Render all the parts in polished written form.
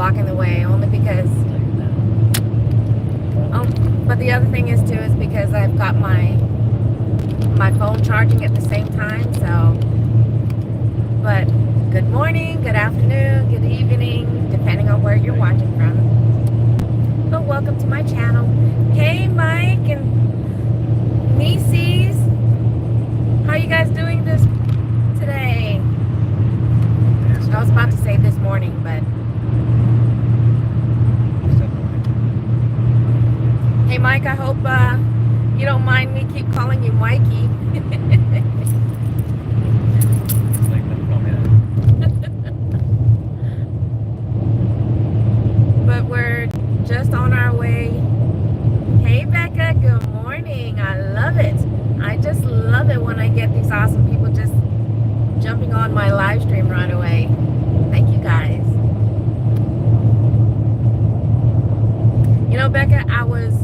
blocking the way, only because, but the other thing is too, is because I've got my phone charging at the same time, so, but good morning, good afternoon, good evening, depending on where you're watching from. But welcome to my channel. Hey Mike and Nieces, how you guys doing today? I was about to say this morning, but hey Mike, I hope you don't mind me keep calling you Mikey. But we're just on our way. Hey Becca, good morning. I love it. I just love it when I get these awesome people just jumping on my live stream right away. Thank you guys. You know, Becca, I was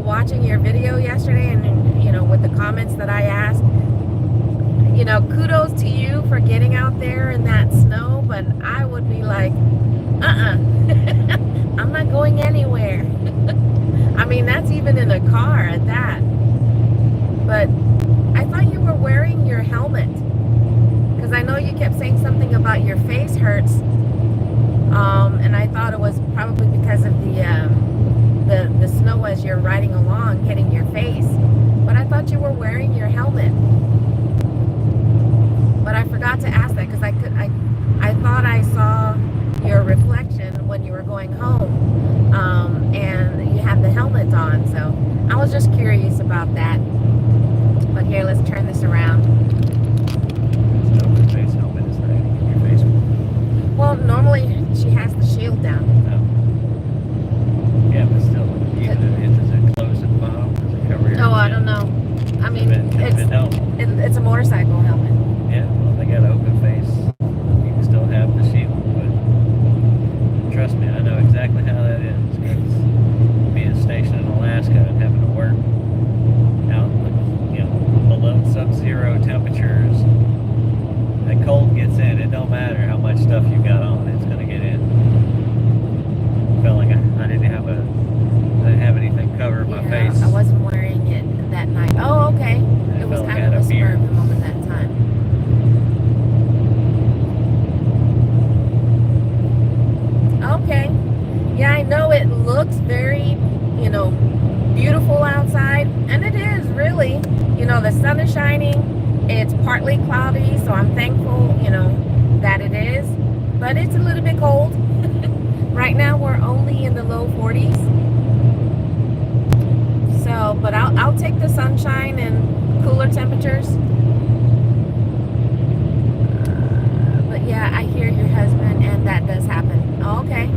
watching your video yesterday, and you know, with the comments that I asked, you know, kudos to you for getting out there in that snow, but I would be like, I'm not going anywhere. I mean, that's even in a car at that. But I thought you were wearing your helmet, because I know you kept saying something about your face hurts, and I thought it was probably because of the snow as you're riding along hitting your face. But I thought you were wearing your helmet. But I forgot to ask that, because I thought I saw your reflection when you were going home, and you had the helmet on, so I was just curious about that. But here, let's turn this around. So face helmet is there anything in your face? Well, normally she has the shield down. No. Yeah, but still, even does it close at the bottom? Does it cover your Oh, I don't know. I mean, it's a motorcycle helmet. Yeah, well, they got an open face. You can still have the shield, but trust me, I know exactly how that is. Because being stationed in Alaska and having to work out, you know, below sub-zero temperatures, that cold gets in. It don't matter how much stuff you got on, it's gonna get in. Felt like I didn't have anything covering my face. I wasn't wearing it that night. Oh, okay. It was kind of a spur of the moment that time. Okay. Yeah, I know it looks very, you know, beautiful outside, and it is really. You know, the sun is shining. It's partly cloudy, so I'm thankful, you know, that it is. But it's a little bit cold. Right now we're only in the low 40s. So, but I'll take the sunshine and cooler temperatures. But yeah, I hear your husband, and that does happen. Oh, okay.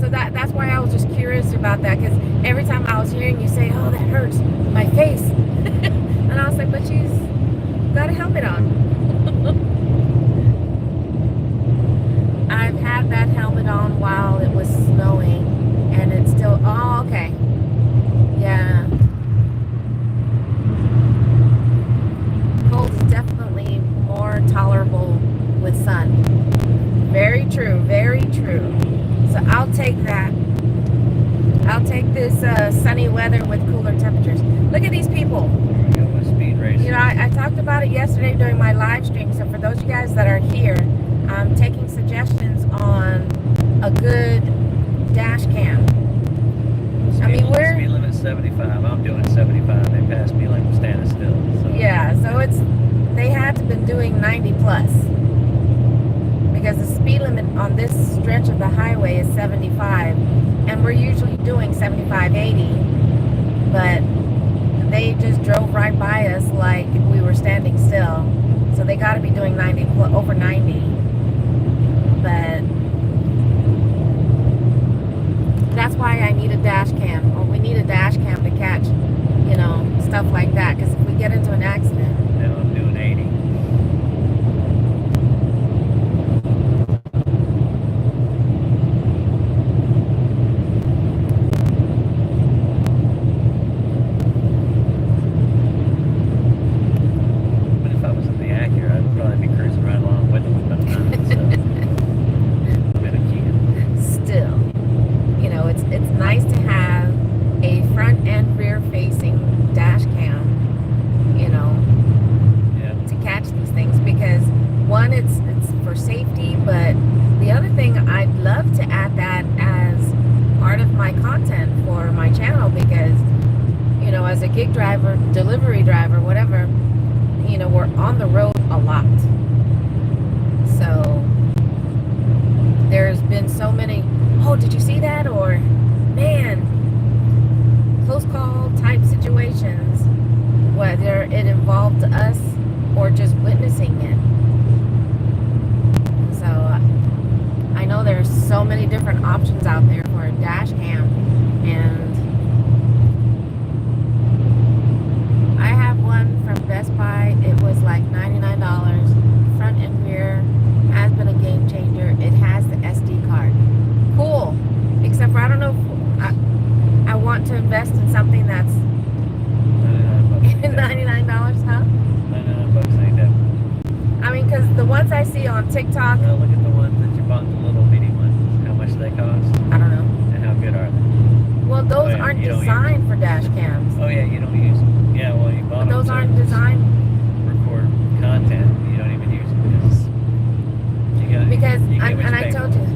So that's why I was just curious about that, because every time I was hearing you say, oh, that hurts my face. And I was like, but she's got a helmet on. I've had that helmet on while it was snowing, and it's still, oh, okay. Yeah. Cold is definitely more tolerable with sun. Very true, very true. So I'll take that. I'll take this sunny weather with cooler temperatures. Look at these people. There we go, with speed racing. You know, I talked about it yesterday during my live stream. So for those of you guys that are here, I'm taking suggestions on a good dash cam. Speed limit 75. I'm doing 75. They passed me like I'm standing still. So. Yeah, so they had to been doing 90 plus. Because the speed limit on this stretch of the highway is 75, and we're usually doing 75, 80, but they just drove right by us like we were standing still. So they got to be doing 90, over 90. But that's why I need a dash cam, or we need a dash cam to catch, you know, stuff like that. Because if we get into an accident. Now I'm doing 80. But if I was in the Acura, I'd probably be cruising right along with them. But I'm not, so. one, it's for safety, but the other thing, I'd love to add that as part of my content for my channel, because as a gig driver, delivery driver, whatever, we're on the road a lot. So there's been so many, oh, did you see that? Or, man, close call type situations, whether it involved us or just witnessing it. So I know there's so many different options out there for a dash cam, and I have one from Best Buy. It was like $99, front and rear, has been a game changer. It has the SD card. Cool. Except for, I don't know if I want to invest in something that's $99, huh? $99 ain't that. I mean, because the ones I see on TikTok, Well, look at the ones that you bought, the little bitty ones. How much they cost, I don't know. and how good are they? Well, those yeah, aren't you don't designed for dash cams. Oh yeah, you don't use them. Yeah, well, you bought But those them aren't to designed record content. You don't even use them because, you get what and you I pay told for. you,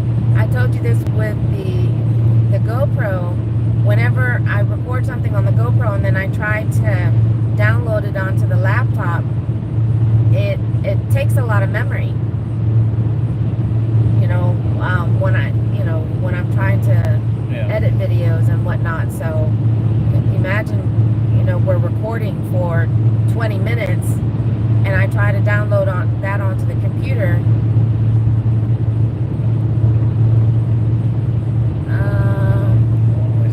this with the GoPro. Whenever I record something on the GoPro and then I try to download it onto the laptop, it takes a lot of memory. When I'm trying to edit videos and whatnot. So imagine, we're recording for 20 minutes and I try to download that onto the computer.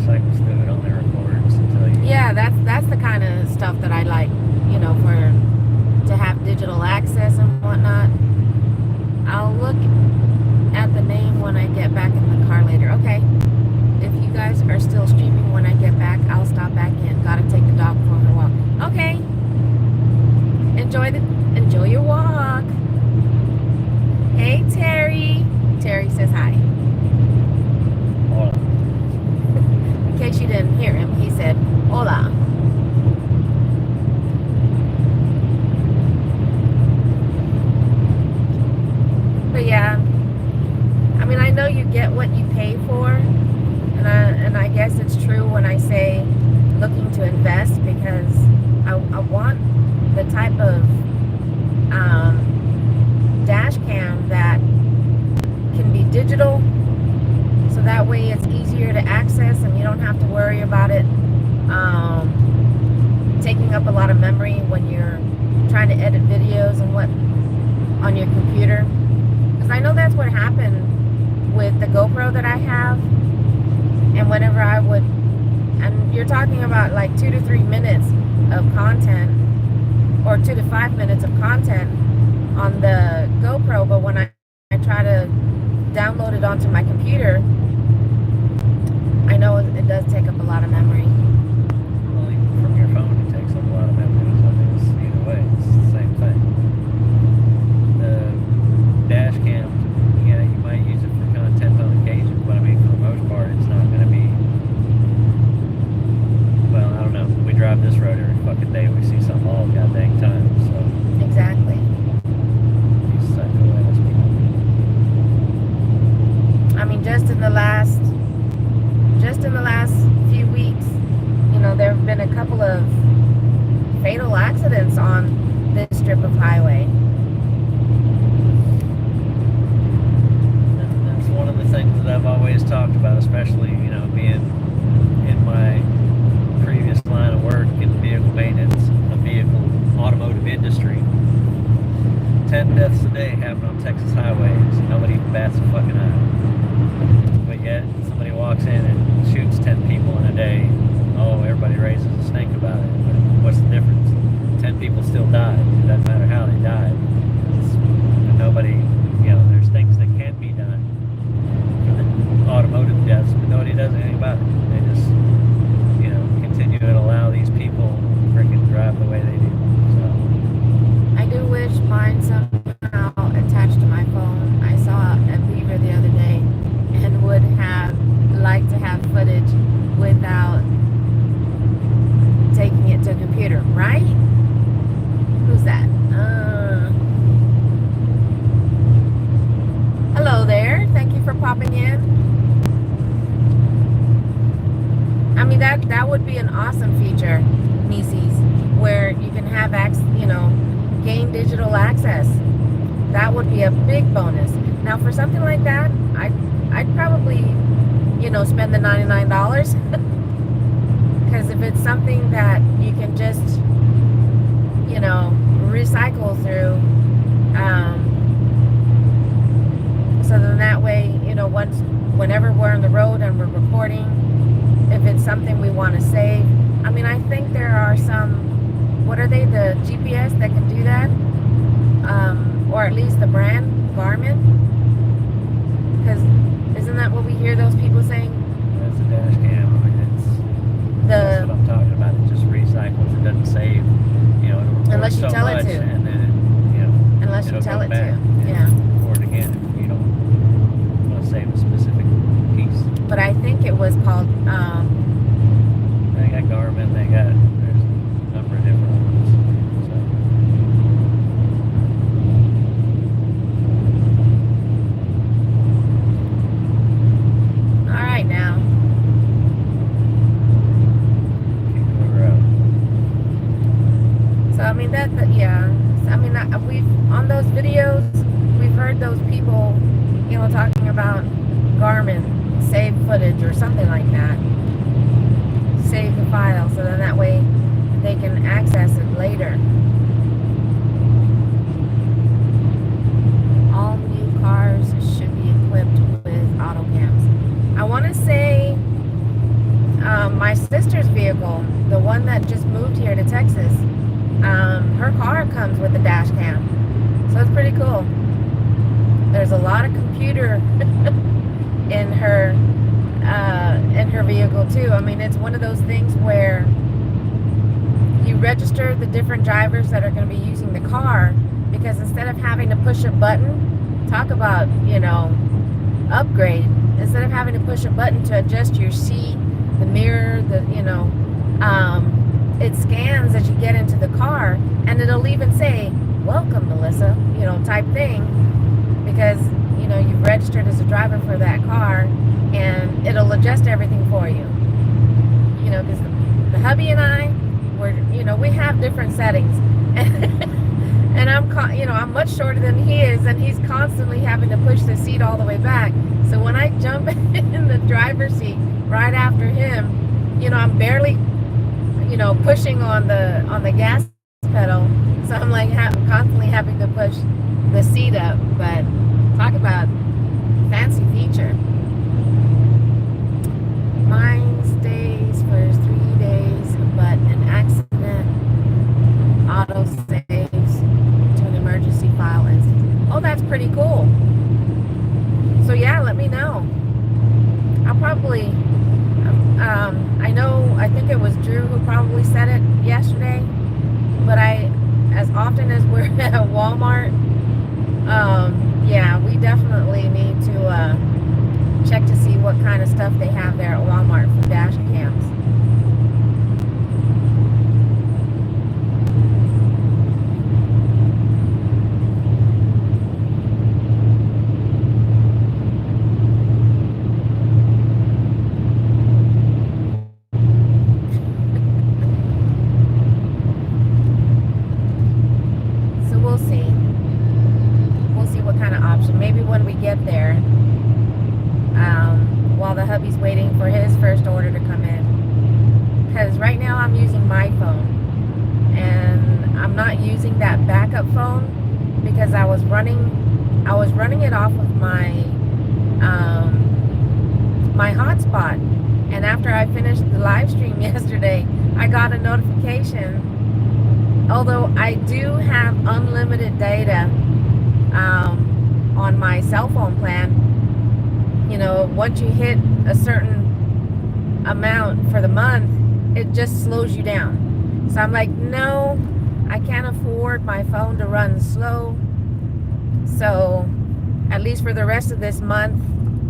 Cycles through it on their records until you. Yeah, that's the kind of stuff that I like, to have digital access and whatnot. I'll look at the name when I get back in the car later. Okay, if you guys are still streaming when I get back, I'll stop back in. Gotta take the dog for her walk. Okay, enjoy your walk. Hey, Terry. Terry says hi. Hola. In case you didn't hear him, he said hola. But yeah, I mean, I know you get what you pay for, and I guess it's true when I say looking to invest, because I want the type of dash cam that can be digital, so that way it's easier to access and you don't have to worry about it taking up a lot of memory when you're trying to edit videos and what on your computer. Because I know that's what happened with the GoPro that I have, and whenever I would, and you're talking about like 2 to 3 minutes of content, or 2 to 5 minutes of content on the GoPro, but when I try to download it onto my computer, I know it does take up a lot of memory. Well, even from your phone, it takes up a lot of memory. So I mean, it's, either way, it's the same thing. The dash cam, yeah, you might use it for content on occasion, but I mean, for the most part, it's not going to be. Well, I don't know. We drive this road every fucking day. We see something all goddamn time. So Exactly. these psycho-ass people. I mean, just in the last few weeks, there have been a couple of fatal accidents on this strip of highway. And that's one of the things that I've always talked about, especially, being in my previous line of work in the vehicle maintenance, the vehicle automotive industry. 10 deaths a day happen on Texas highways. Nobody bats a fucking eye. But yet, somebody walks in and shoots 10 people in a day. Oh, everybody raises a stink about it. But what's the difference? 10 people still died. It doesn't matter how they died. And nobody, there's things that can be done for the automotive deaths, but nobody does anything about it. They just, continue to allow these people freaking drive the way they do. So. I do wish mine somehow attached to my phone. I saw a beaver the other day and would have liked to have footage without taking it to a computer, right? Who's that? that would be an awesome feature, Nieces, where you can have gain digital access. That would be a big bonus. Now, for something like that, I'd probably, spend the $99 because if it's something that you can just, recycle through, so then that way, whenever we're on the road and we're recording, if it's something we want to save. I mean, I think there are some, what are they, the GPS that can do that? Or at least the brand, Garmin? Because isn't that what we hear those people saying? That's a dash cam. I mean, that's what I'm talking about. It just recycles. It doesn't save. It'll record unless you so tell much, it to. and then Unless you it'll tell go it back to. and Yeah. record again if you don't want to save a specific piece. But I think it was called. They got Garmin. There's a number of different ones. All right now. So I mean yeah. So, I mean we've on those videos we've heard those people, talking about Garmin save footage or something like that. Save the file so then that way they can access it later. All new cars should be equipped with auto cams. I want to say my sister's vehicle, the one that just moved here to Texas, her car comes with a dash cam, so it's pretty cool. There's a lot of computer in her vehicle too. I mean, it's one of those things where you register the different drivers that are going to be using the car, because instead of having to push a button, talk about upgrade, instead of having to push a button to adjust your seat, the mirror, it scans as you get into the car, and it'll even say, welcome Melissa, type thing, because you've registered as a driver for that car, and it'll adjust everything for you. Because the hubby and I, we have different settings, and I'm much shorter than he is, and he's constantly having to push the seat all the way back. So when I jump in the driver's seat right after him, I'm barely pushing on the gas pedal, so I'm like constantly having to push the seat up. But talk about fancy feature. Mine stays for 3 days, but an accident auto saves to an emergency file instantly. Oh, that's pretty cool. So yeah, let me know. I'll probably I think it was Drew who probably said it yesterday, but as often as we're at Walmart, yeah, we definitely need to check to see what kind of stuff they have there at Walmart for dash cams. Maybe when we get there, while the hubby's waiting for his first order to come in, because right now I'm using my phone, and I'm not using that backup phone because I was running it off of my my hotspot, and after I finished the live stream yesterday, I got a notification. Although I do have unlimited data on my cell phone plan, once you hit a certain amount for the month, it just slows you down. So I'm like, no, I can't afford my phone to run slow. So at least for the rest of this month,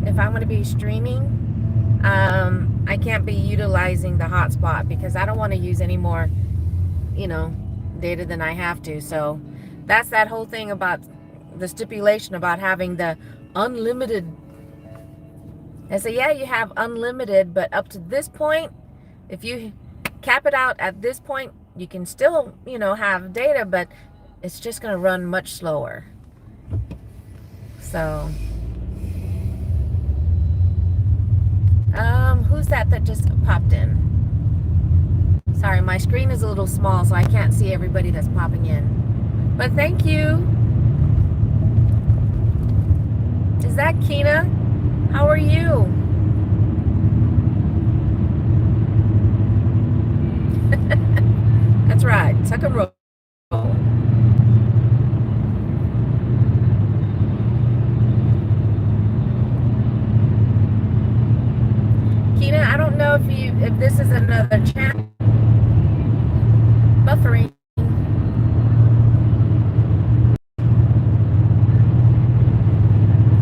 if I'm going to be streaming, I can't be utilizing the hotspot because I don't want to use any more, data than I have to. So that's that whole thing about the stipulation about having the unlimited. And so yeah, you have unlimited, but up to this point, If you cap it out at this point, you can still, have data, but it's just going to run much slower. So, who's that just popped in? Sorry, my screen is a little small, so I can't see everybody that's popping in. But thank you. Is that Kina? How are you? That's right. Tuck and roll. Kina, I don't know if this is another channel. Buffering.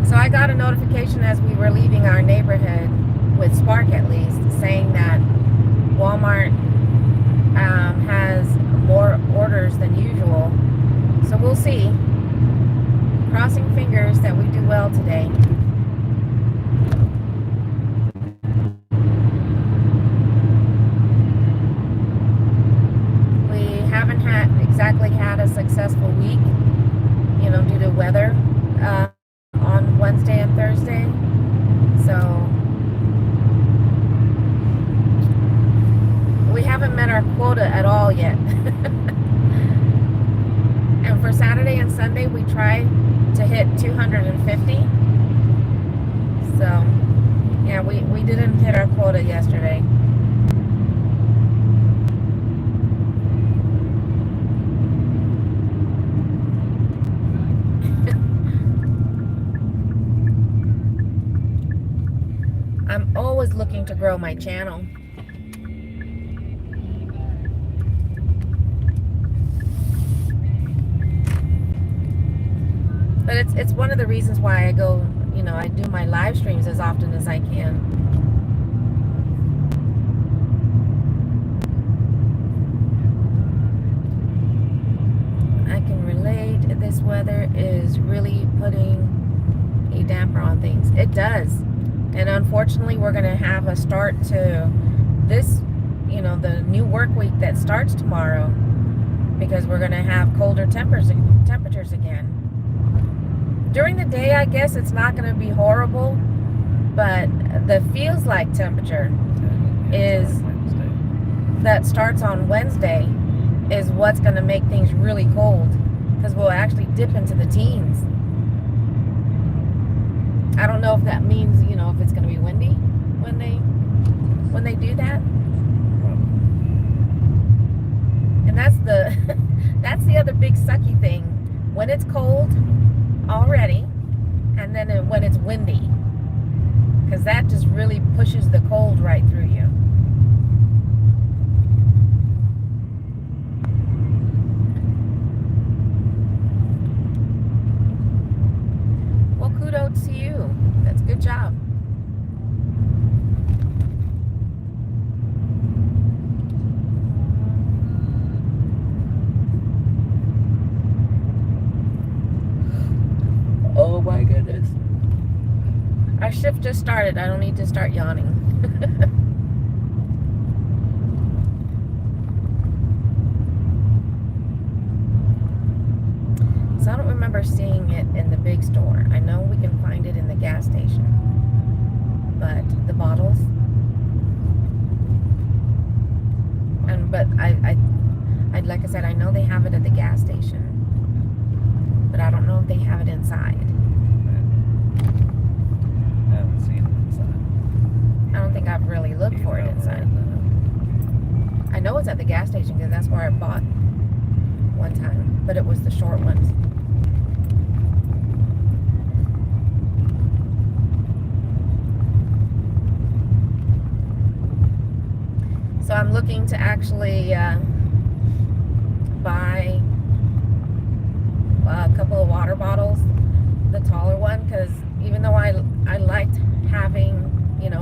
So I got a notification as we were leaving our neighborhood, with Spark at least, saying that Walmart has more orders than usual. So we'll see. Crossing fingers that we do well today. We haven't exactly had a successful week, due to weather on Wednesday and Thursday. So we haven't met our quota at all yet. And for Saturday and Sunday, we try to hit 250. So, yeah, we didn't hit our quota yesterday. I'm always looking to grow my channel. But it's one of the reasons why I go, I do my live streams as often as I can. I can relate. This weather is really putting a damper on things. It does. And unfortunately, we're going to have a start to this, the new work week that starts tomorrow, because we're going to have colder temperatures again. During the day, I guess it's not going to be horrible, but the feels like temperature that starts on Wednesday is what's going to make things really cold, because we'll actually dip into the teens. I don't know if that means, if it's going to be windy when they do that. And that's the other big sucky thing. When it's cold already, and then when it's windy, because that just really pushes the cold right through you. Well, kudos to you. That's a good job. Oh my goodness. Our shift just started. I don't need to start yawning. So I don't remember seeing it in the big store. I know we can find it in the gas station. But the bottles. But I like I said, I know they have it at the gas station. But I don't know if they have it inside. I haven't seen it inside. I don't think I've really looked for it inside. I know it's at the gas station because that's where I bought one time, but it was the short ones. So I'm looking to actually buy a couple of water bottles, the taller one, because even though I liked having,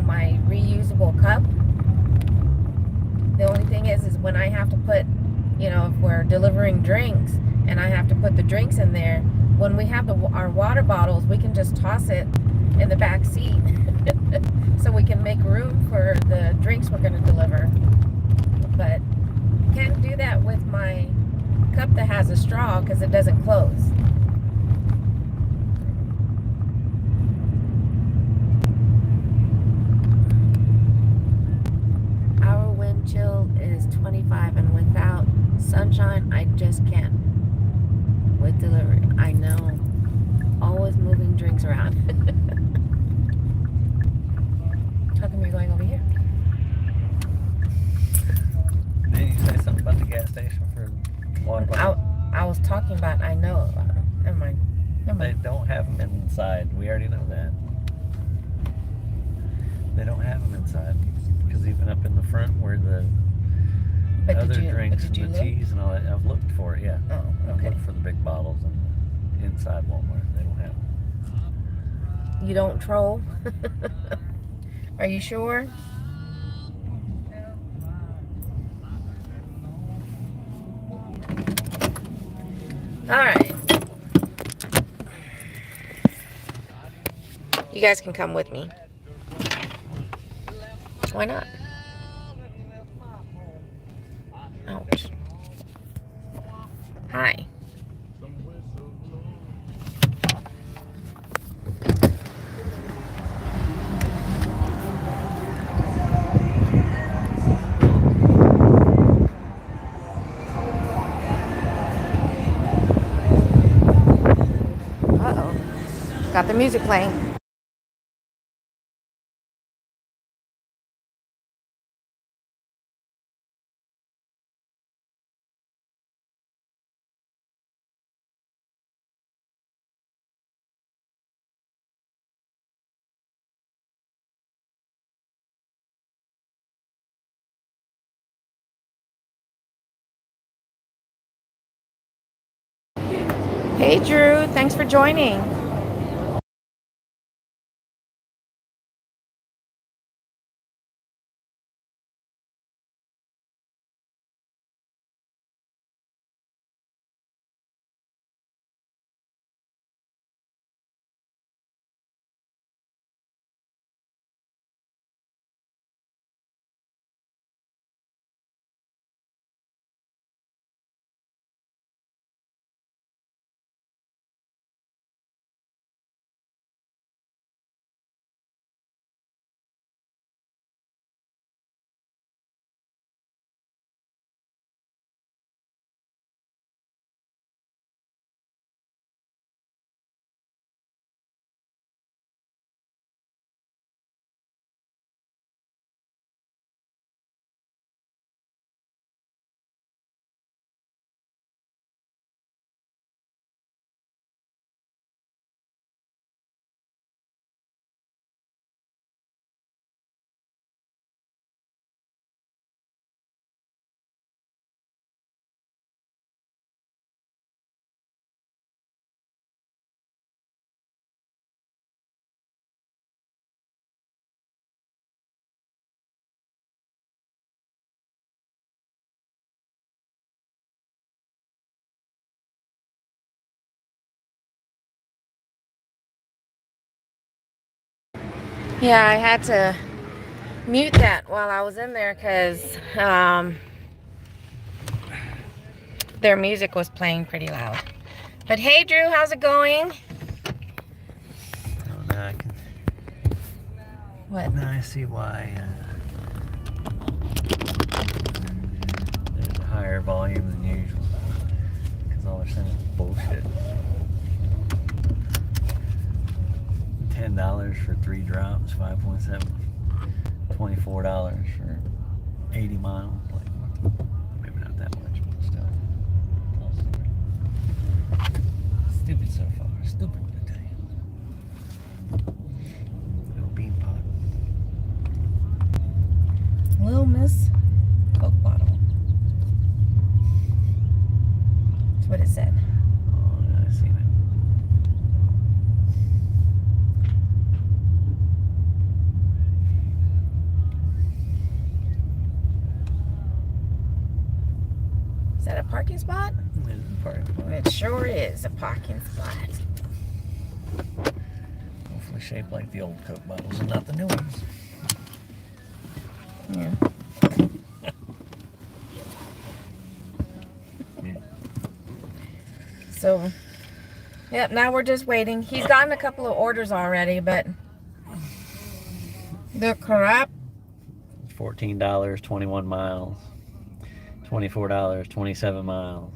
my reusable cup, the only thing is when I have to put, if we're delivering drinks and I have to put the drinks in there, when we have our water bottles, we can just toss it in the back seat. so we can make room for the drinks we're going to deliver. But I can't do that with my cup that has a straw because it doesn't close. Our wind chill is 25, and without sunshine, I just can't. With delivery, I know. Always moving drinks around. How come you're going over here? Did you say something about the gas station for water bottle? I was talking about, I know about them. Never mind. They don't have them inside. We already know that. They don't have them inside. Because even up in the front where the other drinks and the teas and all that, I've looked for it, yeah. Oh, I've okay. looked for the big bottles and the inside Walmart. They don't have them. You don't troll? Are you sure? All right. You guys can come with me. Why not? Ouch. Hi. Uh-oh. Got the music playing. Hey, Drew. Thanks for joining. Yeah, I had to mute that while I was in there because their music was playing pretty loud. But hey, Drew, how's it going? Oh, now I can. What? Now I see why there's a higher volume than usual. Because all they're saying is bullshit. $10 for 3 drops, 5.7. $24 for 80 miles. Like, maybe not that much, but still. Stupid so far. Stupid, I tell you. Little bean pot. Little Miss Coke bottle. That's what it said. Oh, yeah, I seen it. Is that a parking spot? It is a parking spot. It sure is a parking spot. Hopefully shaped like the old Coke bottles and not the new ones. Yeah. Yeah. So, yep, now we're just waiting. He's gotten a couple of orders already, but the crap. $14, 21 miles. $24, 27 miles.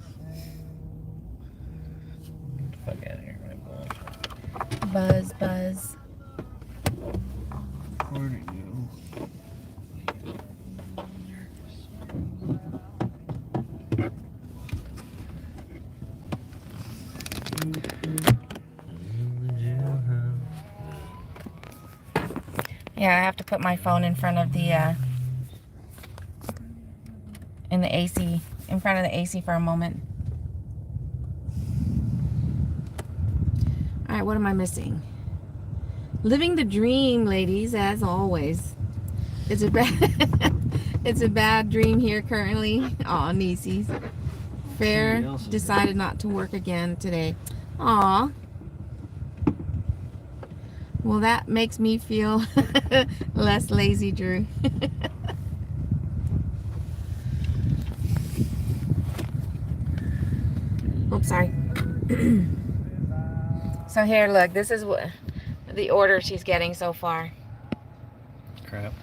Get the fuck out of here, right, boy. Buzz, buzz. Where are you? Yeah, I have to put my phone in front of the in the AC, in front of the AC for a moment. All right, what am I missing? Living the dream, ladies, as always. It's a bad, it's a bad dream here currently. Aw, Nieces. Fair decided not to work again today. Aw. Well, that makes me feel less lazy, Drew. Oops, sorry. So here, look, this is what the order she's getting so far. Crap.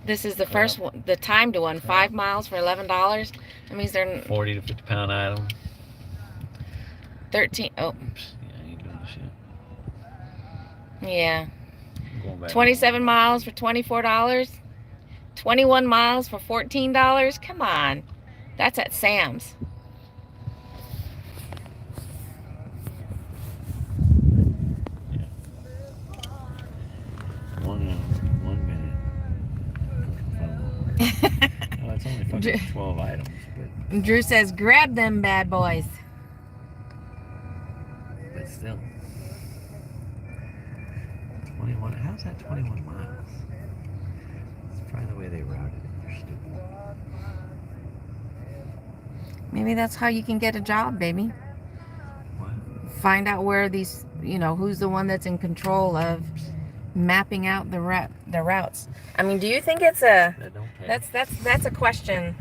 This is the first one, the timed one, 5 miles for $11. That means they're 40 to 50 pound item. 13. Oh, Oops. Yeah, I ain't doing shit. yeah. I'm going back. 27 miles for $24. 21 miles for $14. Come on. That's at Sam's. Yeah. 1 minute. Oh, it's only fucking 12 items, but Drew says, grab them bad boys. still. 21. How's that 21 miles? It's probably the way they routed it. They're stupid. Maybe that's how you can get a job, baby. What? Find out where these, who's the one that's in control of mapping out the routes. I mean, do you think it's a That don't pay. that's a question,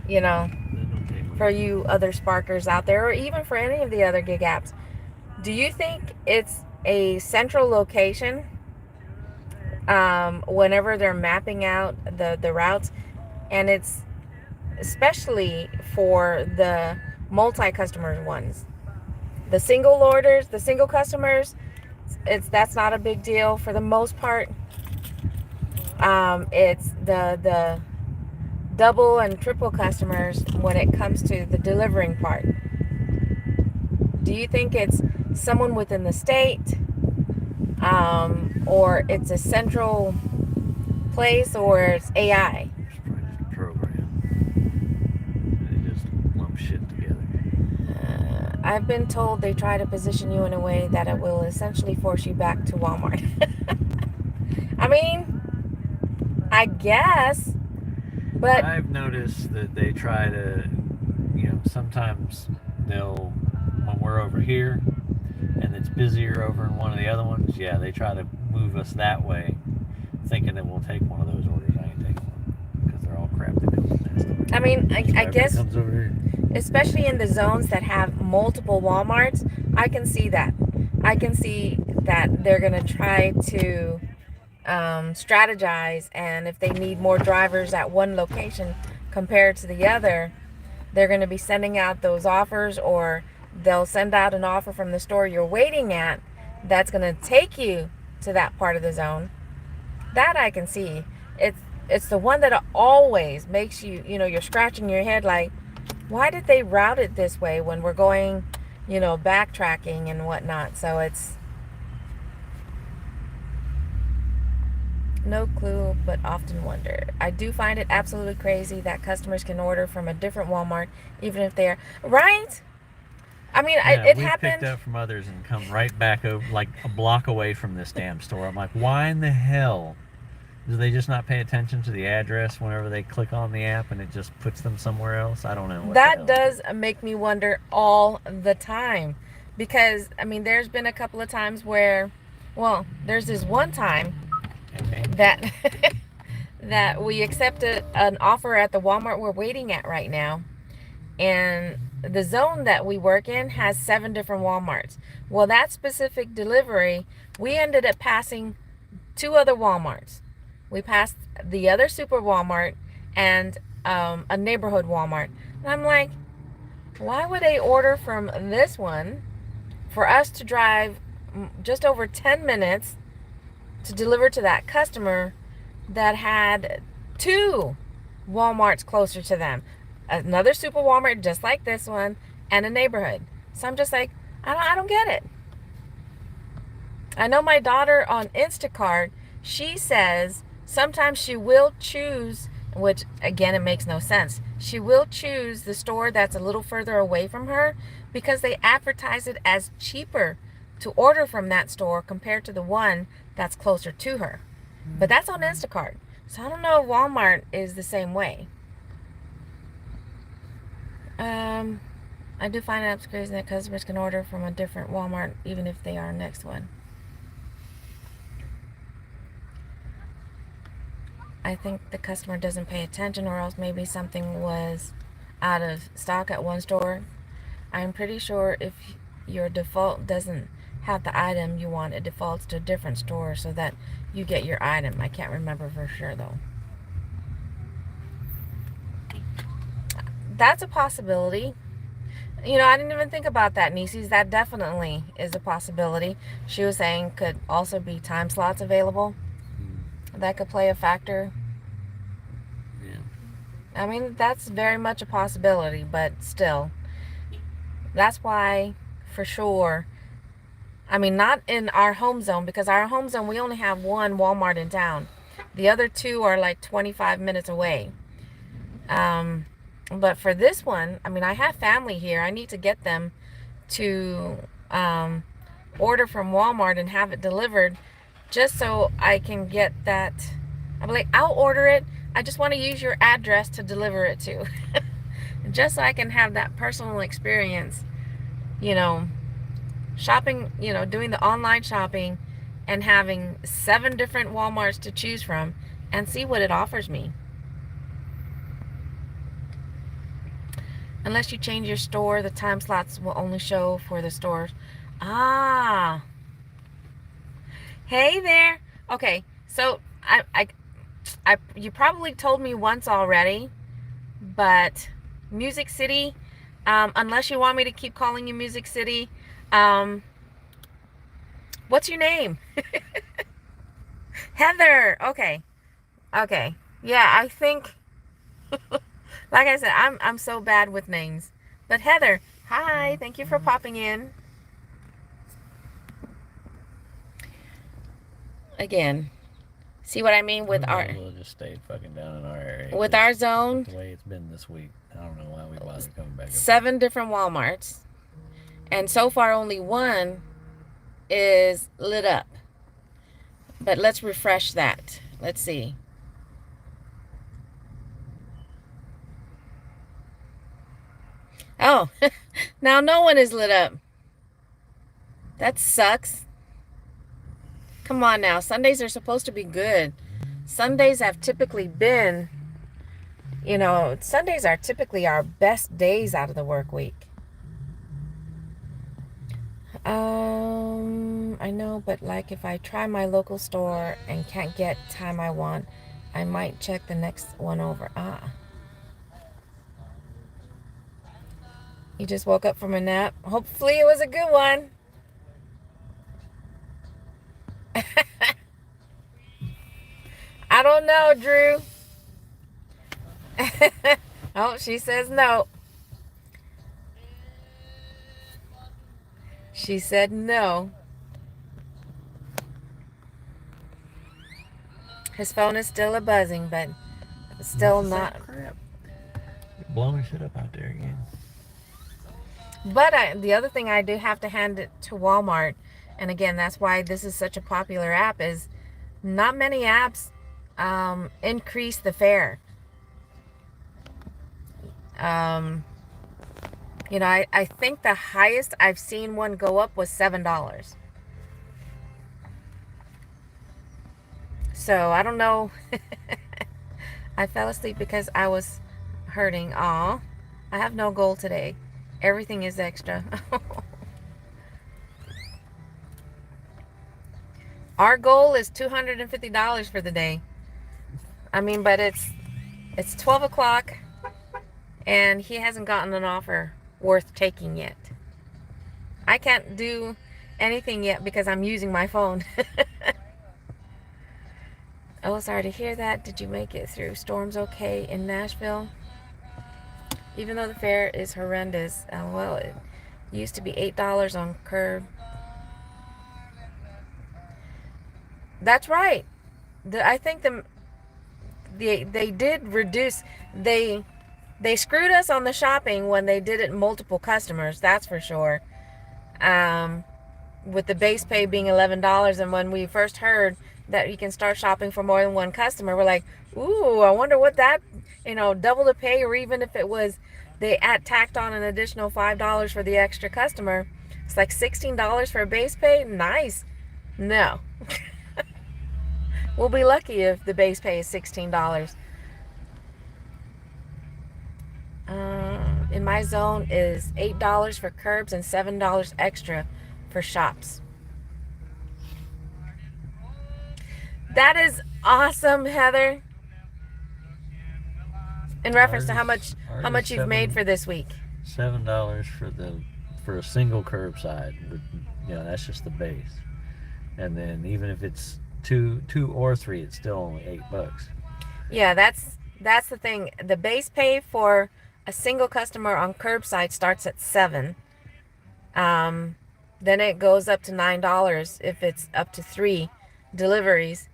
That don't pay much. for you other sparkers out there, or even for any of the other gig apps. Do you think it's a central location whenever they're mapping out the routes, and it's especially for the multi-customer ones, the single orders, the single customers, that's not a big deal for the most part. It's the double and triple customers when it comes to the delivering part. Do you think it's someone within the state, or it's a central place, or it's AI? It's probably just a program. They just lump shit together. I've been told they try to position you in a way that it will essentially force you back to Walmart. I mean, I guess, but I've noticed that they try to, sometimes they'll, when we're over here and it's busier over in one of the other ones, yeah, they try to move us that way, thinking that we'll take one of those orders. I ain't taking one because they're all crap that comes in that store. I mean, I guess, comes over here. especially in the zones that have multiple Walmarts, I can see that. I can see that they're going to try to strategize, and if they need more drivers at one location compared to the other, they're going to be sending out those offers, or they'll send out an offer from the store you're waiting at that's going to take you to that part of the zone. That I can see. It's the one that always makes you, you're scratching your head like, why did they route it this way when we're going, backtracking and whatnot. So it's no clue, but often wonder. I do find it absolutely crazy that customers can order from a different Walmart, even if they're right. I mean, Yeah, it we've happened. picked up from others and come right back over, like a block away from this damn store. I'm like, why in the hell do they just not pay attention to the address whenever they click on the app and it just puts them somewhere else? I don't know. What That the hell. does make me wonder all the time, because I mean, there's been a couple of times where, well, there's this one time Okay. that that we accepted an offer at the Walmart we're waiting at right now. And the zone that we work in has 7 different Walmarts. Well, that specific delivery, we ended up passing 2 other Walmarts. We passed the other super Walmart and a neighborhood Walmart. And I'm like, why would they order from this one for us to drive just over 10 minutes to deliver to that customer that had 2 Walmarts closer to them? Another super Walmart just like this one, and a neighborhood. So I'm just like, I don't get it. I know my daughter on Instacart, she says sometimes she will choose, which again, it makes no sense. She will choose the store that's a little further away from her because they advertise it as cheaper to order from that store compared to the one that's closer to her. But that's on Instacart. So I don't know if Walmart is the same way. I do find it crazy that customers can order from a different Walmart even if they are next one. I think the customer doesn't pay attention, or else maybe something was out of stock at one store. I'm pretty sure if your default doesn't have the item you want, it defaults to a different store so that you get your item. I can't remember for sure though. That's a possibility. You know, I didn't even think about that, Nieces. That definitely is a possibility. She was saying could also be time slots available. That could play a factor. Yeah. I mean, that's very much a possibility, but still. That's why, for sure, I mean, not in our home zone, because our home zone, we only have 1 Walmart in town. The other 2 are like 25 minutes away. But for this one, I mean, I have family here. I need to get them to order from Walmart and have it delivered just so I can get that. I'm like, I'll order it. I just want to use your address to deliver it to. Just so I can have that personal experience, you know, shopping, you know, doing the online shopping and having 7 different Walmarts to choose from and see what it offers me. Unless you change your store, the time slots will only show for the stores. Ah. Hey there. Okay, so you probably told me once already, but Music City, unless you want me to keep calling you Music City, what's your name? Heather. Okay. Yeah, I think... Like I said, I'm so bad with names. But Heather, hi, thank you for popping in. Again, see what I mean with our... We'll just stay fucking down in our area. With our zone. The way it's been this week. I don't know why we bothered coming back. 7 different Walmarts. And so far only 1 is lit up. But let's refresh that. Let's see. Oh, now no one is lit up. That sucks. Come on now. Sundays are supposed to be good. Sundays have typically been, you know, Sundays are typically our best days out of the work week. I know, but like if I try my local store and can't get time I want, I might check the next one over. You just woke up from a nap. Hopefully it was a good one. I don't know, Drew. Oh, she says no. She said no. His phone is still a buzzing, but still not. Crap. You're blowing shit up out there again. But the other thing I do have to hand it to Walmart, and again, that's why this is such a popular app, is not many apps increase the fare. You know, I think the highest I've seen one go up was $7. So I don't know. I fell asleep because I was hurting. Aw, I have no goal today. Everything is extra. Our goal is $250 for the day. I mean, but it's 12 o'clock and he hasn't gotten an offer worth taking yet. I can't do anything yet because I'm using my phone. Oh, sorry to hear that. Did you make it through storms okay in Nashville? Even though the fare is horrendous, well, it used to be $8 on curb. That's right. I think they did reduce. They screwed us on the shopping when they did it multiple customers. That's for sure. With the base pay being $11, and when we first heard that you can start shopping for more than one customer, we're like, ooh, I wonder what that, double the pay, or even if it was they tacked on an additional $5 for the extra customer. It's like $16 for a base pay. Nice. No. We'll be lucky if the base pay is $16. In my zone is $8 for curbs and $7 extra for shops. That is awesome, Heather. In reference to how much you've made for this week. $7 for a single curbside, but that's just the base. And then even if it's two or three, it's still only $8. Yeah, that's the thing. The base pay for a single customer on curbside starts at $7. Then it goes up to $9 if it's up to 3 deliveries.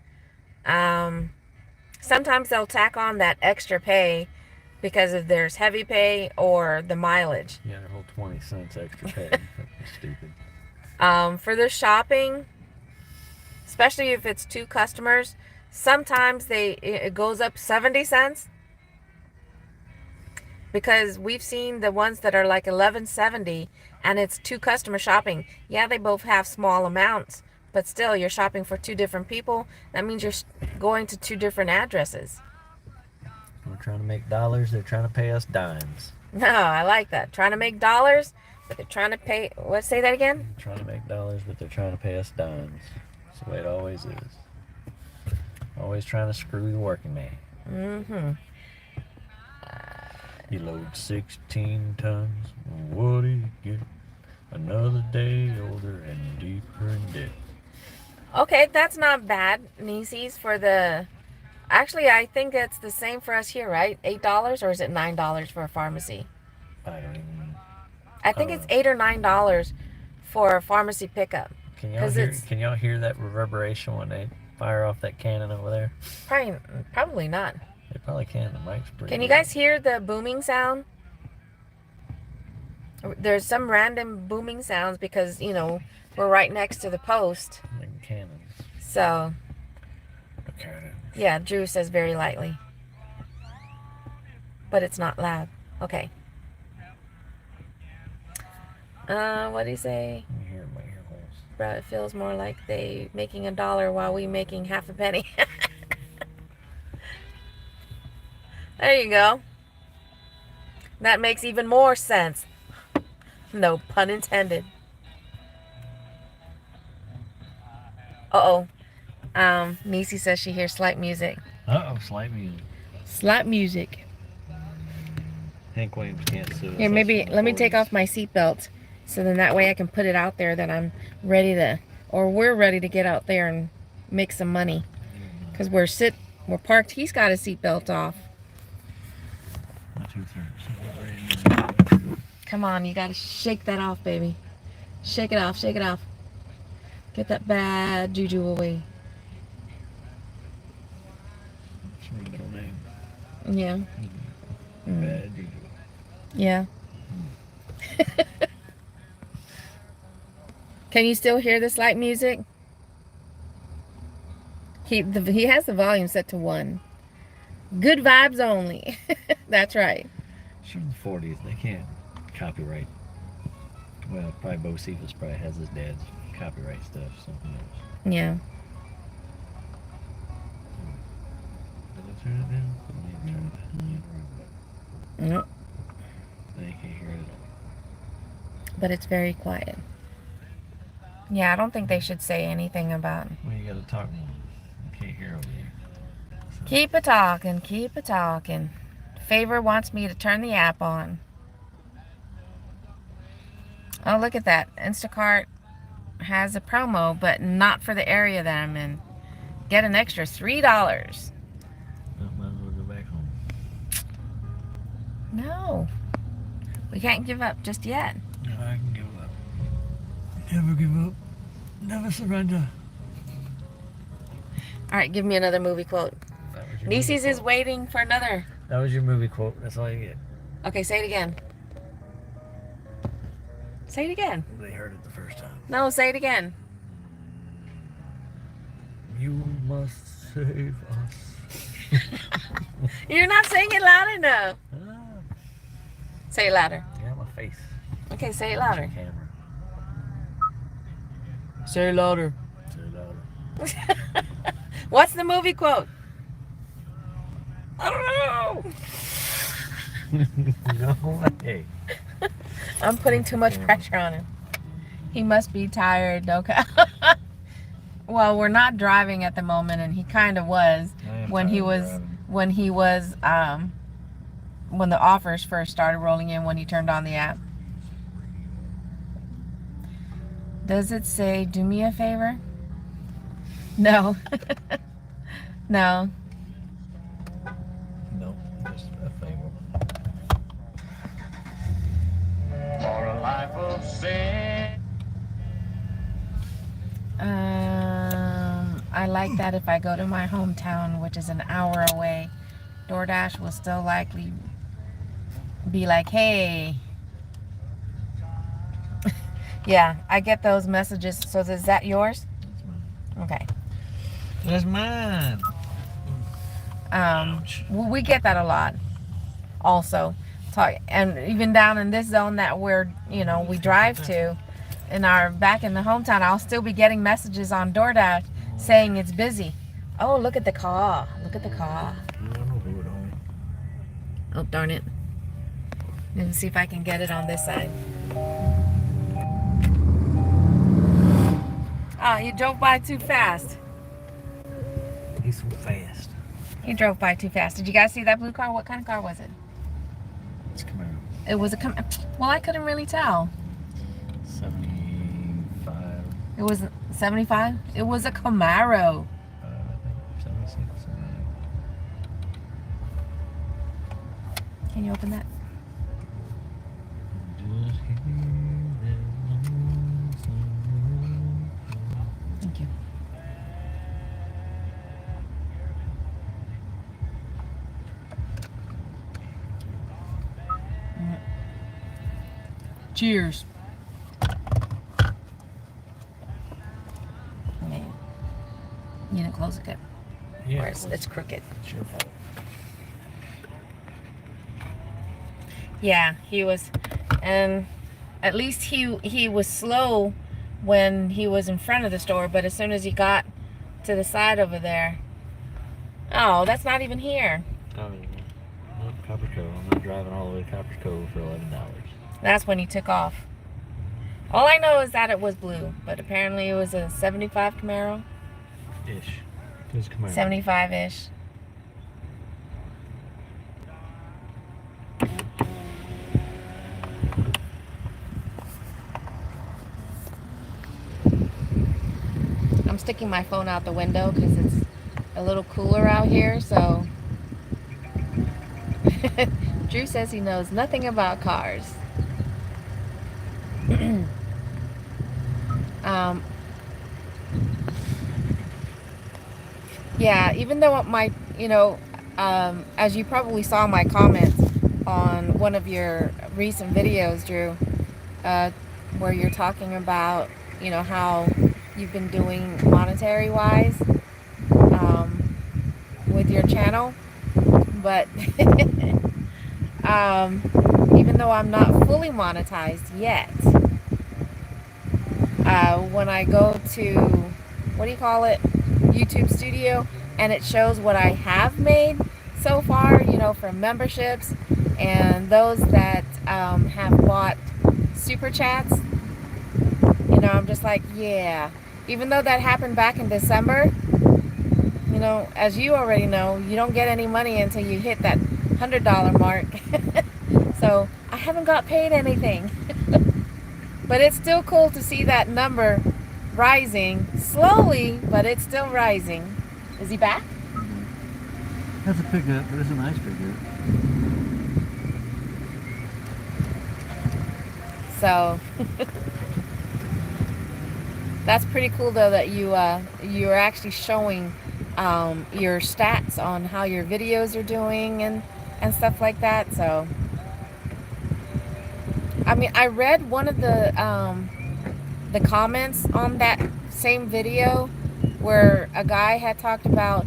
Sometimes they'll tack on that extra pay because if there's heavy pay or the mileage. Yeah, the whole 20 cents extra pay. That's stupid. For the shopping, especially if it's 2 customers, sometimes it goes up 70 cents. Because we've seen the ones that are like $11.70 and it's 2 customer shopping. Yeah, they both have small amounts, but still you're shopping for 2 different people. That means you're going to 2 different addresses. We're trying to make dollars, they're trying to pay us dimes. No, I like that. Trying to make dollars, but they're trying to pay, what, say that again? Trying to make dollars, but they're trying to pay us dimes. That's the way it always is. Always trying to screw the working man. Mm-hmm. You load 16 tons, what do you get? Another day older and deeper in debt. Okay, that's not bad, Nieces, for the... Actually, I think it's the same for us here, right? $8, or is it $9 for a pharmacy? I don't even... I think it's $8 or $9 for a pharmacy pickup. Can y'all hear that reverberation when they fire off that cannon over there? Probably not. They probably can. The mic's pretty Can you loud. guys hear the booming sound? There's some random booming sounds because, we're right next to the post. Like cannons. So, The cannons. yeah, Drew says very lightly. But it's not loud. Okay. What do you say? You hear my ear holes. Bro, it feels more like they making $1 while we making half a penny. There you go. That makes even more sense. No pun intended. Uh-oh. Niecy says she hears slight music. Uh-oh, slight music. Slight music. Hank Williams can't sue us. Here, maybe let me take off my seatbelt so then that way I can put it out there that I'm ready to, or we're ready to get out there and make some money. Because we're parked. He's got his seatbelt off. Come on, you gotta shake that off, baby. Shake it off, shake it off. Get that bad juju away. That's your middle name. Yeah. Bad juju. Yeah. Can you still hear the slight music? He has the volume set to 1. Good vibes only. That's right. It's from the 40s. They can't copyright. Well, probably Bo Cephas probably has his dad's copyright stuff. So who knows? Yeah. But that's turn it down. You need to turn it down. Yep. Now you can't hear it at all. But it's very quiet. Yeah, I don't think they should say anything about. Well, you gotta talk more. You can't hear over you. So, Keep a talking, keep a talking. Favor wants me to turn the app on. Oh, look at that. Instacart has a promo, but not for the area that I'm in. Get an extra $3. well, might as well go back home. No. We can't give up just yet. No, I can give up. Never give up. Never surrender. All right, give me another movie quote. That was your Nieces movie is quote. waiting for another. That was your movie quote. That's all you get. Okay, say it again. Say it again. They heard it the first time. No, say it again. You must save us. You're not saying it loud enough. Ah, Say it louder. yeah, my face. Okay, say it louder. Camera. Say it louder. Say it louder. What's the movie quote? I don't know. No way. I'm putting too much pressure on him. He must be tired. Okay. Well, we're not driving at the moment, and he kind of was when he was when the offers first started rolling in when he turned on the app. Does it say do me a favor? No. No. No, just a favor. For a life of sin. I like that if I go to my hometown, which is an hour away, DoorDash will still likely be like, hey. Yeah, I get those messages. So is that yours? Okay. That's mine. Ouch. We get that a lot also. And even down in this zone that we drive to, back in the hometown, I'll still be getting messages on DoorDash saying it's busy. Oh, look at the car. Look at the car. Oh, darn it. Let me see if I can get it on this side. Oh, he drove by too fast. He's so fast. He drove by too fast. Did you guys see that blue car? What kind of car was it? It's Camaro. It was well, I couldn't really tell. 75. It was 75? It was a Camaro. I think 76. Can you open that? Just hear that lonesome. Thank you. Cheers. Man. You didn't close it good. Yeah, Or it's crooked. It's your fault. Yeah, he was, and at least he was slow when he was in front of the store, but as soon as he got to the side over there, oh, that's not even here. Oh, yeah. Nope, Copper Cove. I'm not driving all the way to Copper Cove for $11. That's when he took off. All I know is that it was blue, but apparently it was a 75 Camaro. Ish. It's Camaro. 75-ish. I'm sticking my phone out the window because it's a little cooler out here, so Drew says he knows nothing about cars. Yeah, even though as you probably saw my comments on one of your recent videos, Drew, where you're talking about, how you've been doing monetary wise with your channel, but even though I'm not fully monetized yet, when I go to, what do you call it, YouTube Studio, and it shows what I have made, so far, from memberships and those that have bought super chats, I'm just like, yeah. Even though that happened back in December, as you already know, you don't get any money until you hit that $100 mark. So I haven't got paid anything. But it's still cool to see that number rising slowly, but it's still rising. Is he back? That's a pickup, but it's a nice pickup. So that's pretty cool, though, that you're actually showing your stats on how your videos are doing and stuff like that. So I mean, I read one of the comments on that same video where a guy had talked about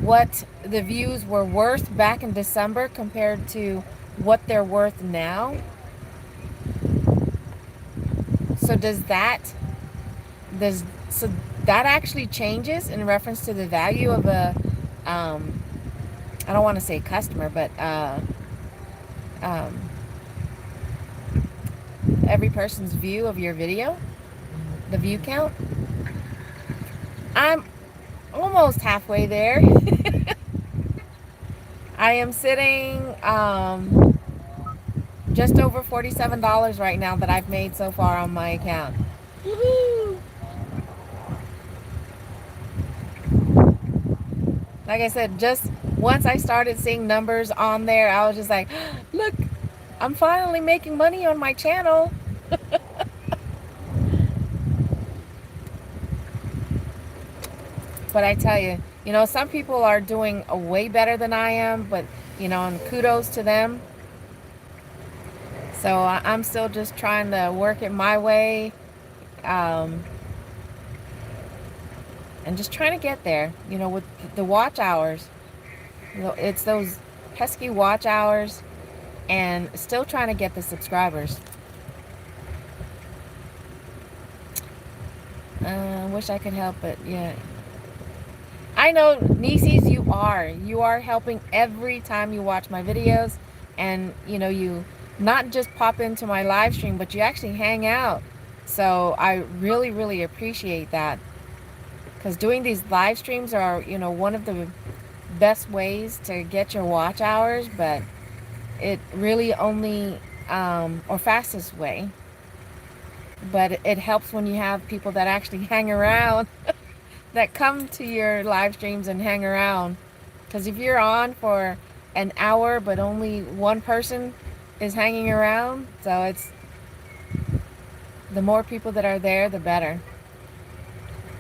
what the views were worth back in December compared to what they're worth now. So so that actually changes in reference to the value of a I don't want to say customer, but every person's view of your video, the view count. I'm almost halfway there. I am sitting just over $47 right now that I've made so far on my account. Woohoo! Like I said, just once I started seeing numbers on there, I was just like, look, I'm finally making money on my channel. But I tell you, some people are doing way better than I am, but, and kudos to them. So I'm still just trying to work it my way, and just trying to get there, with the watch hours. It's those pesky watch hours, and still trying to get the subscribers. I wish I could help, but yeah. I know, Nieces, you are helping every time you watch my videos, and you not just pop into my live stream, but you actually hang out. So I really, really appreciate that, because doing these live streams are one of the best ways to get your watch hours, but it really only or fastest way, but it helps when you have people that actually hang around that come to your live streams and hang around. Because if you're on for an hour but only one person is hanging around, so it's the more people that are there, the better.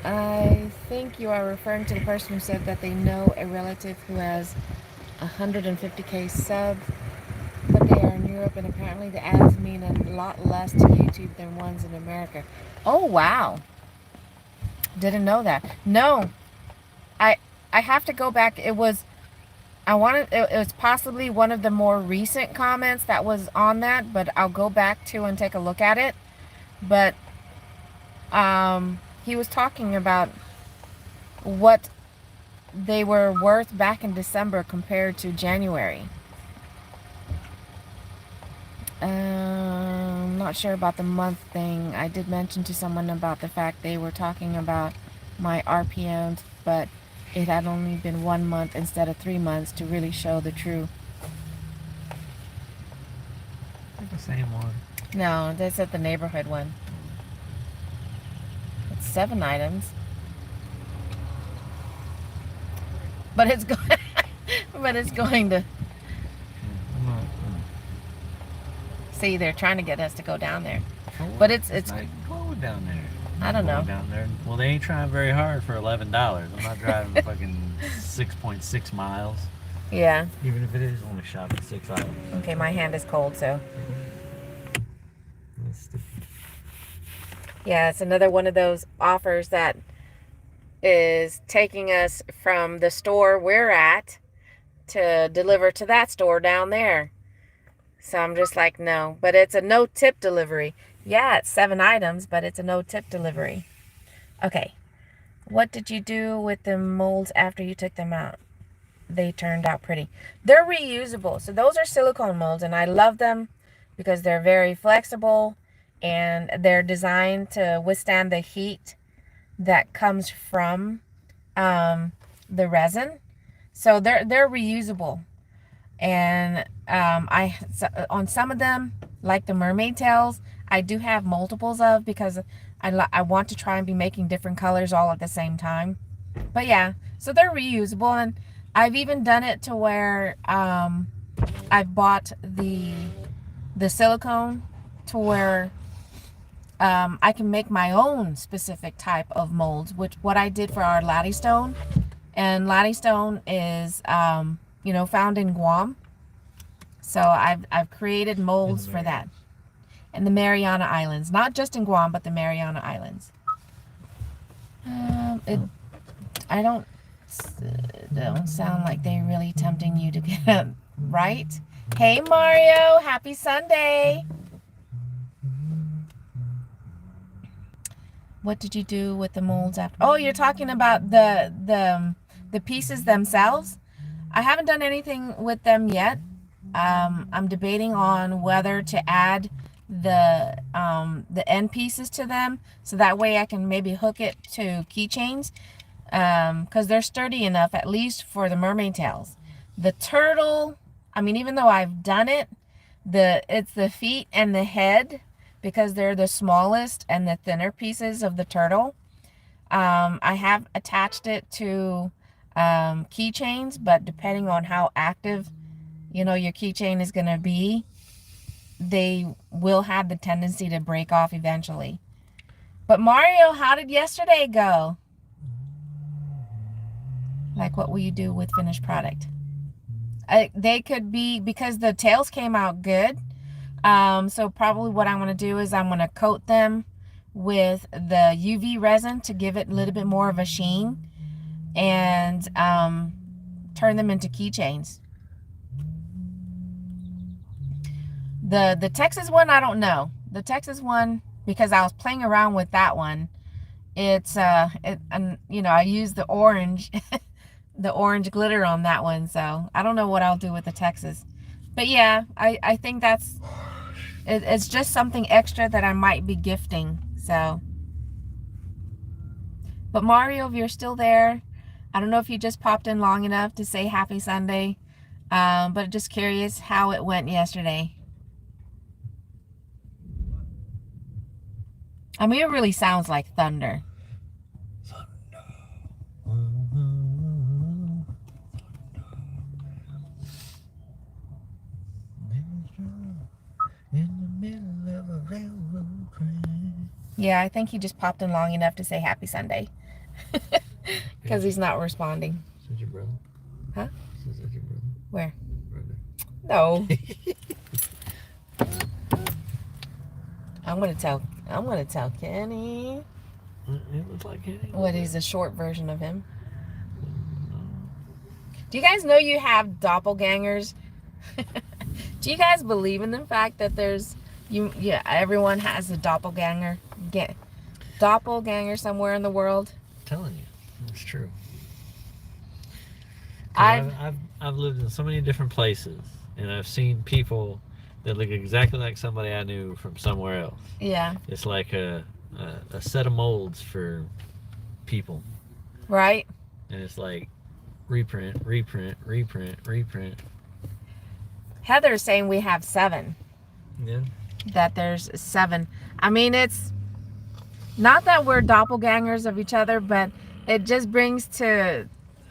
I think you are referring to the person who said that they know a relative who has 150k subs, but they are in Europe, and apparently the ads mean a lot less to YouTube than ones in America. Oh wow, didn't know that. No, I have to go back. It was possibly one of the more recent comments that was on that, but I'll go back to and take a look at it. But he was talking about what they were worth back in December compared to January. I'm not sure about the month thing. I did mention to someone about the fact they were talking about my RPMs, but it had only been 1 month instead of 3 months to really show the true. The same one. No, they said the neighborhood one. It's 7 items. But it's going to. See, they're trying to get us to go down there. But it's like going down there. I don't know. Down there. Well, they ain't trying very hard for $11. I'm not driving fucking 6.6 miles. Yeah. Even if it is only shopping 6 items. Okay, my hand is cold, so. Yeah, it's another one of those offers that is taking us from the store we're at to deliver to that store down there. So I'm just like, no. But it's a no-tip delivery. Yeah, it's 7 items, but it's a no-tip delivery. Okay. What did you do with the molds after you took them out? they turned out pretty. They're reusable. So those are silicone molds, and I love them because they're very flexible and they're designed to withstand the heat that comes from the resin. So they're reusable. And on some of them, like the mermaid tails, I do have multiples of, because I want to try and be making different colors all at the same time. But yeah, so they're reusable, and I've even done it to where I've bought the silicone to where I can make my own specific type of molds, which what I did for our Lattystone. And Lattystone is found in Guam. So I've created molds for that. In the Mariana Islands, not just in Guam, but the Mariana Islands. I don't sound like they're really tempting you to get up, right? Hey Mario, happy Sunday. What did you do with the molds after? Oh, you're talking about the pieces themselves? I haven't done anything with them yet. I'm debating on whether to add the end pieces to them, so that way I can maybe hook it to keychains, because they're sturdy enough, at least for the mermaid tails. The turtle, I mean, even though I've done it, it's the feet and the head, because they're the smallest and the thinner pieces of the turtle. I have attached it to keychains, but depending on how active your keychain is going to be, they will have the tendency to break off eventually. But Mario, how did yesterday go? Like, what will you do with finished product? They could be, because the tails came out good. So probably what I'm going to do is I'm going to coat them with the UV resin to give it a little bit more of a sheen, and turn them into keychains. The Texas one, I don't know. The Texas one, because I was playing around with that one, I used the orange the orange glitter on that one, so I don't know what I'll do with the Texas. But yeah, I think it's just something extra that I might be gifting. So, but Mario, if you're still there, I don't know if you just popped in long enough to say happy Sunday, but just curious how it went yesterday. I mean, it really sounds like thunder. Yeah, I think he just popped in long enough to say happy Sunday. Because he's not responding. Is that your brother? Huh? Is that your brother? Where? Brother. No. I'm gonna tell Kenny. It looks like Kenny. What is a short version of him? Do you guys know you have doppelgangers? Do you guys believe in the fact that everyone has a doppelganger somewhere in the world? I'm telling you, it's true. I've lived in so many different places, and I've seen people that look exactly like somebody I knew from somewhere else. Yeah. It's like a set of molds for people. Right. And it's like reprint. Heather's saying we have 7. Yeah. That there's 7. I mean, it's not that we're doppelgangers of each other, but it just brings to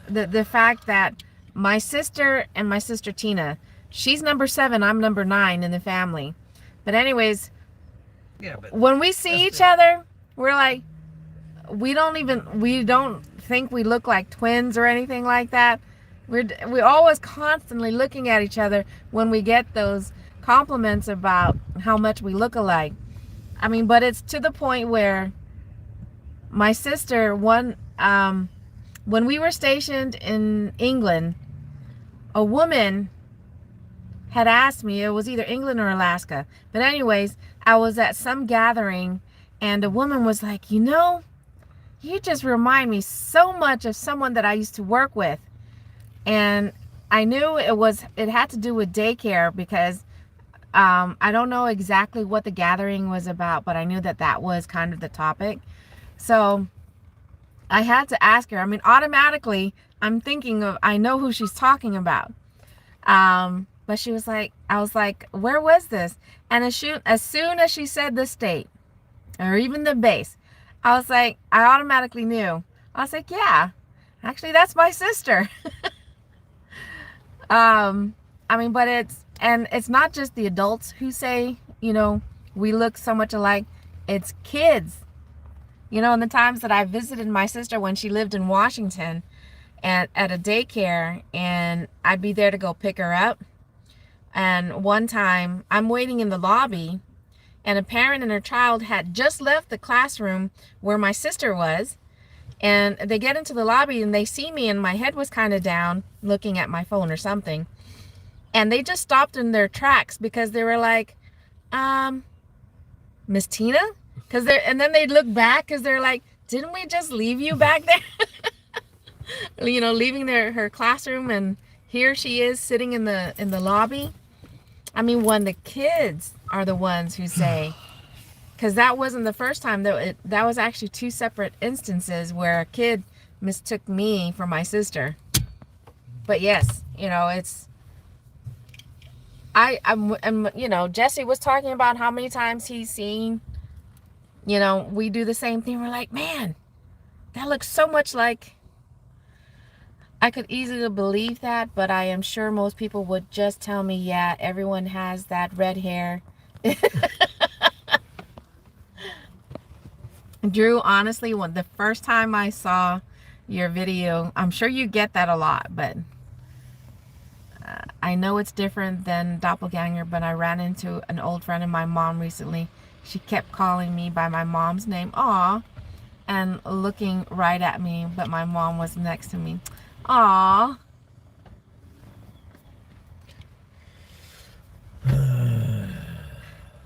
the fact that my sister and my sister Tina, she's number 7, I'm number 9 in the family. But anyways, Yeah, but when we see each other, we're like, we don't think we look like twins or anything like that. We're always constantly looking at each other when we get those compliments about how much we look alike. I mean, but it's to the point where my sister, when we were stationed in England, a woman had asked me, it was either England or Alaska, but anyways, I was at some gathering, and a woman was like, you just remind me so much of someone that I used to work with. And I knew it had to do with daycare because I don't know exactly what the gathering was about, but I knew that that was kind of the topic. So I had to ask her. I mean, automatically, I'm thinking of, I know who she's talking about. But she was like, I was like, where was this? And as soon as she said the state or even the base, I was like, I automatically knew. I was like, yeah, actually, that's my sister. I mean, but it's not just the adults who say, you know, we look so much alike. It's kids. You know, in the times that I visited my sister when she lived in Washington at a daycare, and I'd be there to go pick her up. And one time I'm waiting in the lobby, and a parent and her child had just left the classroom where my sister was. And they get into the lobby and they see me, and my head was kind of down looking at my phone or something. And they just stopped in their tracks because they were like, Miss Tina? And then they'd look back because they're like, didn't we just leave you back there? You know, leaving her classroom, and here she is sitting in the lobby. I mean, when the kids are the ones who say, because that wasn't the first time, that was actually two separate instances where a kid mistook me for my sister. But yes, you know, I'm you know, Jesse was talking about how many times he's seen, you know, we do the same thing. We're like, man, that looks so much like. I could easily believe that, but I am sure most people would just tell me, yeah, everyone has that red hair. Drew, honestly, when the first time I saw your video, I'm sure you get that a lot, but I know it's different than doppelganger, but I ran into an old friend of my mom recently. She kept calling me by my mom's name, aw, and looking right at me, but my mom was next to me. Aw.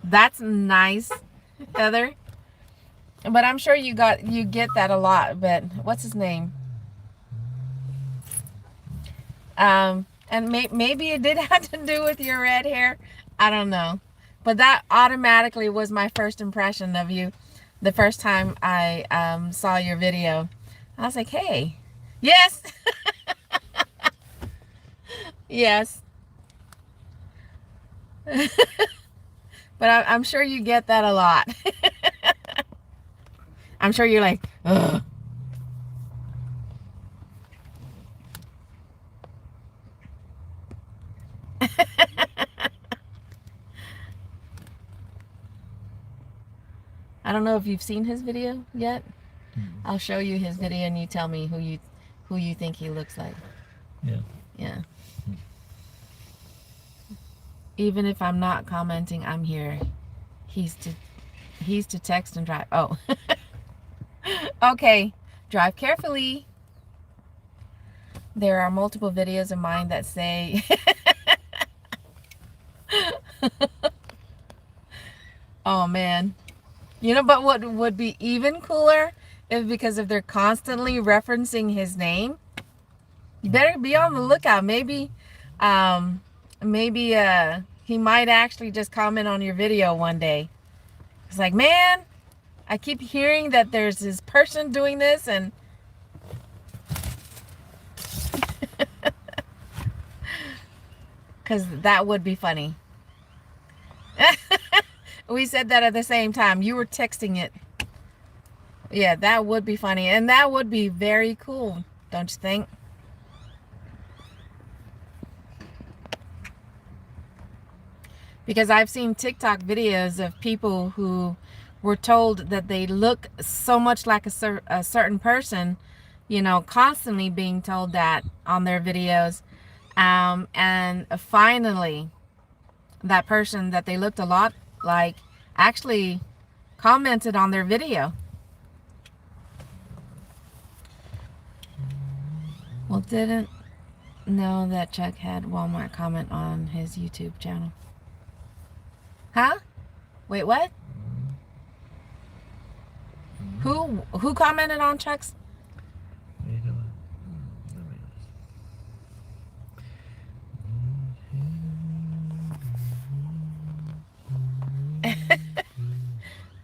That's nice, Heather. But I'm sure you get that a lot. But what's his name? And maybe it did have to do with your red hair. I don't know. But that automatically was my first impression of you. The first time I saw your video, I was like, hey, yes. Yes. But I'm sure you get that a lot. I'm sure you're like, ugh. I don't know if you've seen his video yet. I'll show you his video and you tell me who you think he looks like. Yeah. Yeah. Even if I'm not commenting, I'm here. He's to text and drive. Oh. Okay. Drive carefully. There are multiple videos of mine that say oh man. You know, but what would be even cooler is because if they're constantly referencing his name, you better be on the lookout. Maybe he might actually just comment on your video one day. It's like, man, I keep hearing that there's this person doing this, and because that would be funny. We said that at the same time. You were texting it. Yeah, that would be funny, and that would be very cool, don't you think? Because I've seen TikTok videos of people who were told that they look so much like a certain person, you know, constantly being told that on their videos. And finally, that person that they looked a lot like actually commented on their video. Well, didn't know that Chuck had Walmart comment on his YouTube channel. Huh? Wait, what? Who commented on Chuck's?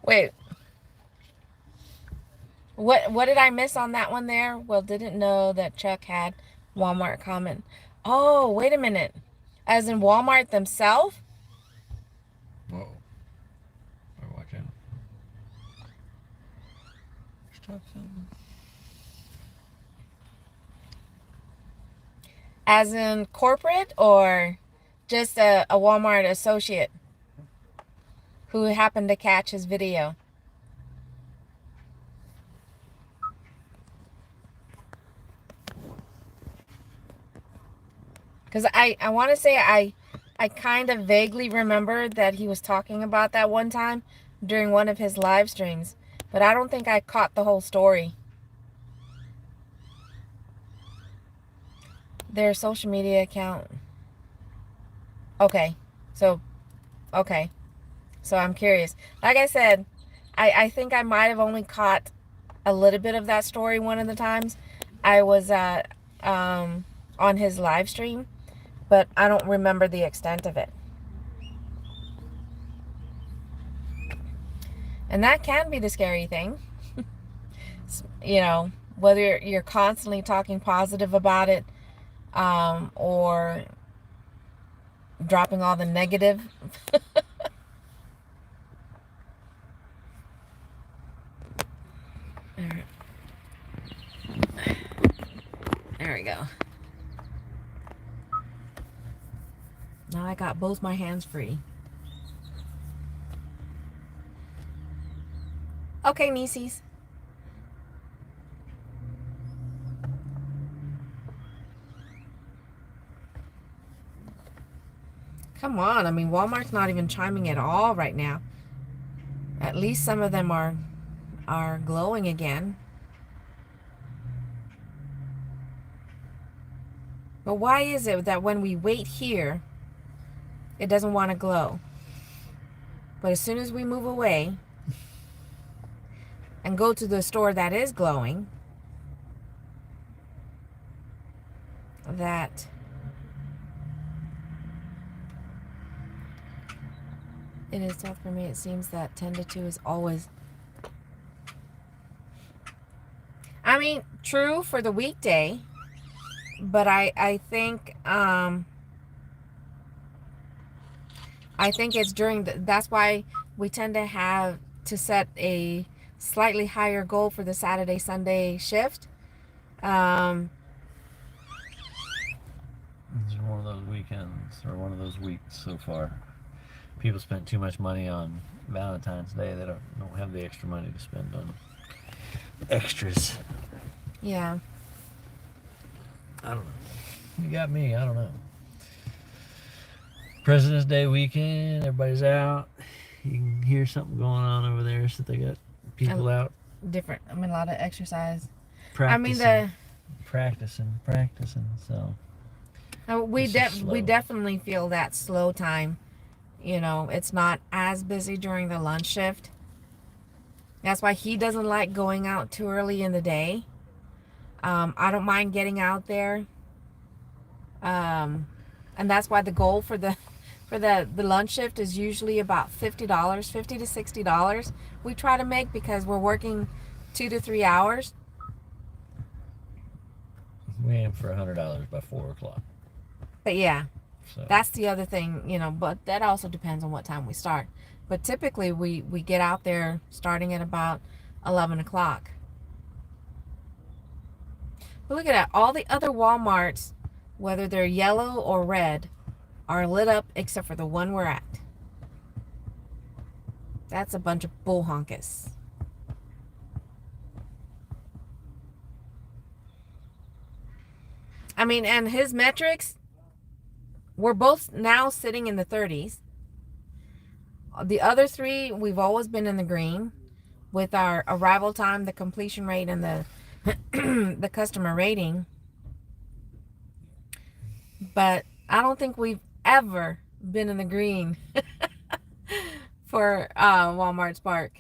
Wait, what did I miss on that one there? Well, didn't know that Chuck had Walmart comment. Oh, wait a minute. As in Walmart themselves? Whoa. We're watching. Stop something. As in corporate or just a Walmart associate who happened to catch his video? Because I want to say I kind of vaguely remember that he was talking about that one time during one of his live streams, but I don't think I caught the whole story. Their social media account. Okay, so I'm curious. Like I said, I think I might have only caught a little bit of that story one of the times I was on his live stream, but I don't remember the extent of it. And that can be the scary thing. You know, whether you're constantly talking positive about it, or dropping all the negative. There we go. Now I got both my hands free. Okay, nieceys. Come on. I mean, Walmart's not even chiming at all right now. At least some of them are glowing again. But why is it that when we wait here, it doesn't want to glow? But as soon as we move away and go to the store that is glowing, that it is tough for me. It seems that 10 to 2 is always... I mean, true for the weekday, but I think it's during that's why we tend to have to set a slightly higher goal for the Saturday Sunday shift. It's one of those weekends or one of those weeks so far. People spent too much money on Valentine's Day. They don't have the extra money to spend on extras. Yeah. I don't know. You got me. I don't know. President's Day weekend. Everybody's out. You can hear something going on over there. So they got people out. Different. I mean, a lot of exercise. Practicing. I mean, practicing. So we definitely feel that slow time. You know, it's not as busy during the lunch shift. That's why he doesn't like going out too early in the day. I don't mind getting out there. And that's why the goal for the lunch shift is usually about $50, $50 to $60. We try to make because we're working 2 to 3 hours. We aim for $100 by 4 o'clock. But yeah, so that's the other thing, you know, but that also depends on what time we start. But typically we get out there starting at about 11 o'clock. But look at that. All the other Walmarts, whether they're yellow or red, are lit up except for the one we're at. That's a bunch of bull honkus. I mean, and his metrics, we're both now sitting in the 30s. The other three, we've always been in the green with our arrival time, the completion rate, and the the customer rating. But I don't think we've ever been in the green for Walmart Spark.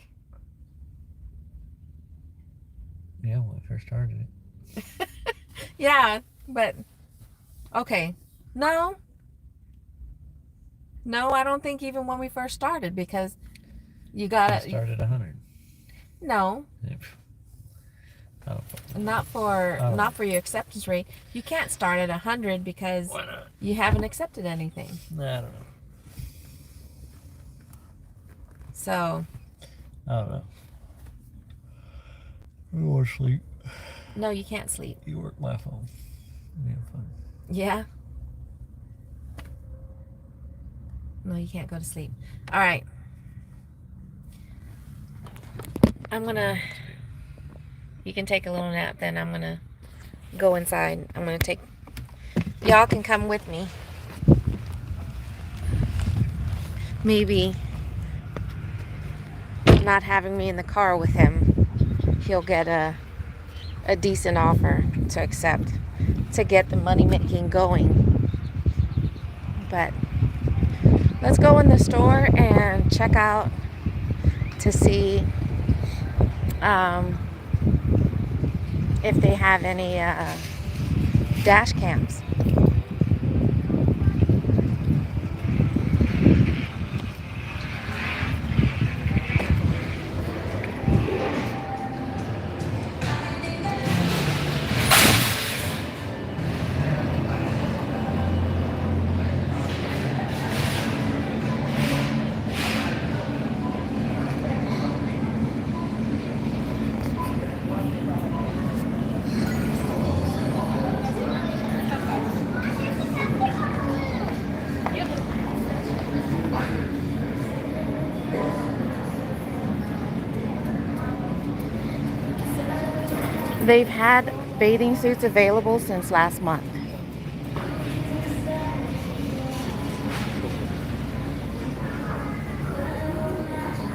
Yeah, when we first started it. Yeah, but okay. No, I don't think even when we first started, because You got Start at 100. No, Oh, not for Oh. not for your acceptance rate. You can't start at 100 because why not? you haven't accepted anything. I don't know. So I don't know. I want to sleep. no, you can't sleep. You work my phone. Yeah, fine. Yeah. No, you can't go to sleep. All right. You can take a little nap, then I'm gonna go inside. Y'all can come with me. Maybe not having me in the car with him, he'll get a decent offer to accept to get the money making going. But let's go in the store and check out to see if they have any dash cams. They've had bathing suits available since last month.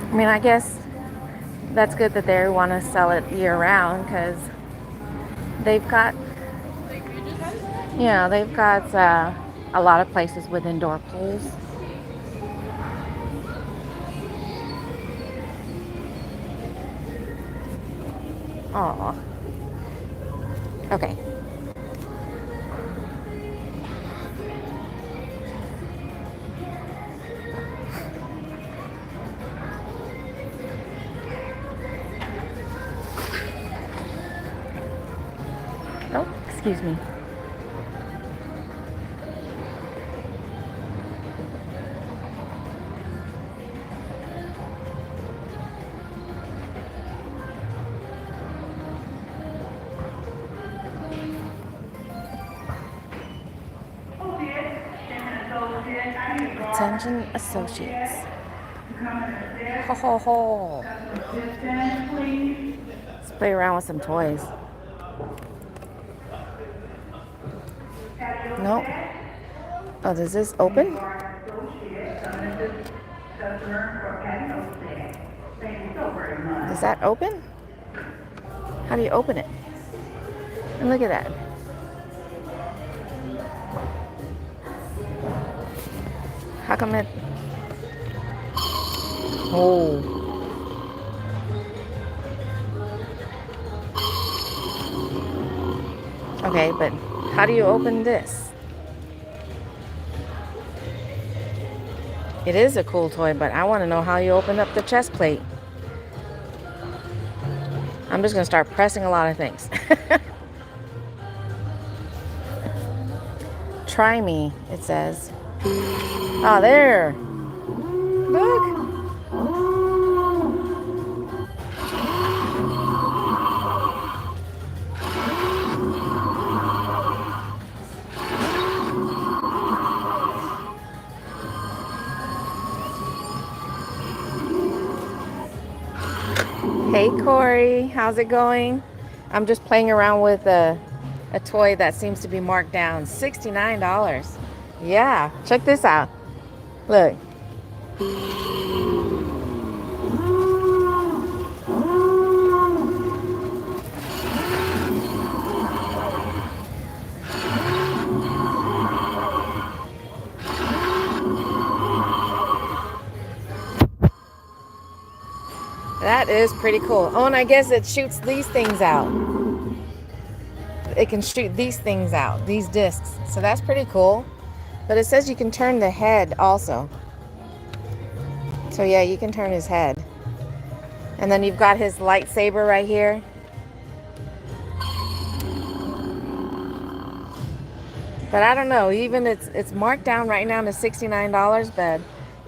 I mean, I guess that's good that they want to sell it year round because they've got, a lot of places with indoor pools. Oh, okay. Oh, excuse me. Attention associates. Ho ho ho. Let's play around with some toys. Nope. Oh, does this open? Does that open? How do you open it? And look at that. How come it? Oh. Okay, but how do you open this? It is a cool toy, but I want to know how you open up the chest plate. I'm just going to start pressing a lot of things. Try me, it says. Oh, there. Look. Hey Corey, how's it going? I'm just playing around with a toy that seems to be marked down. $69. Yeah, check this out. Look. That is pretty cool. Oh, and I guess it shoots these things out. It can shoot these things out, these discs. So that's pretty cool. But it says you can turn the head also. So yeah, you can turn his head. And then you've got his lightsaber right here. But I don't know, even it's marked down right now to $69, but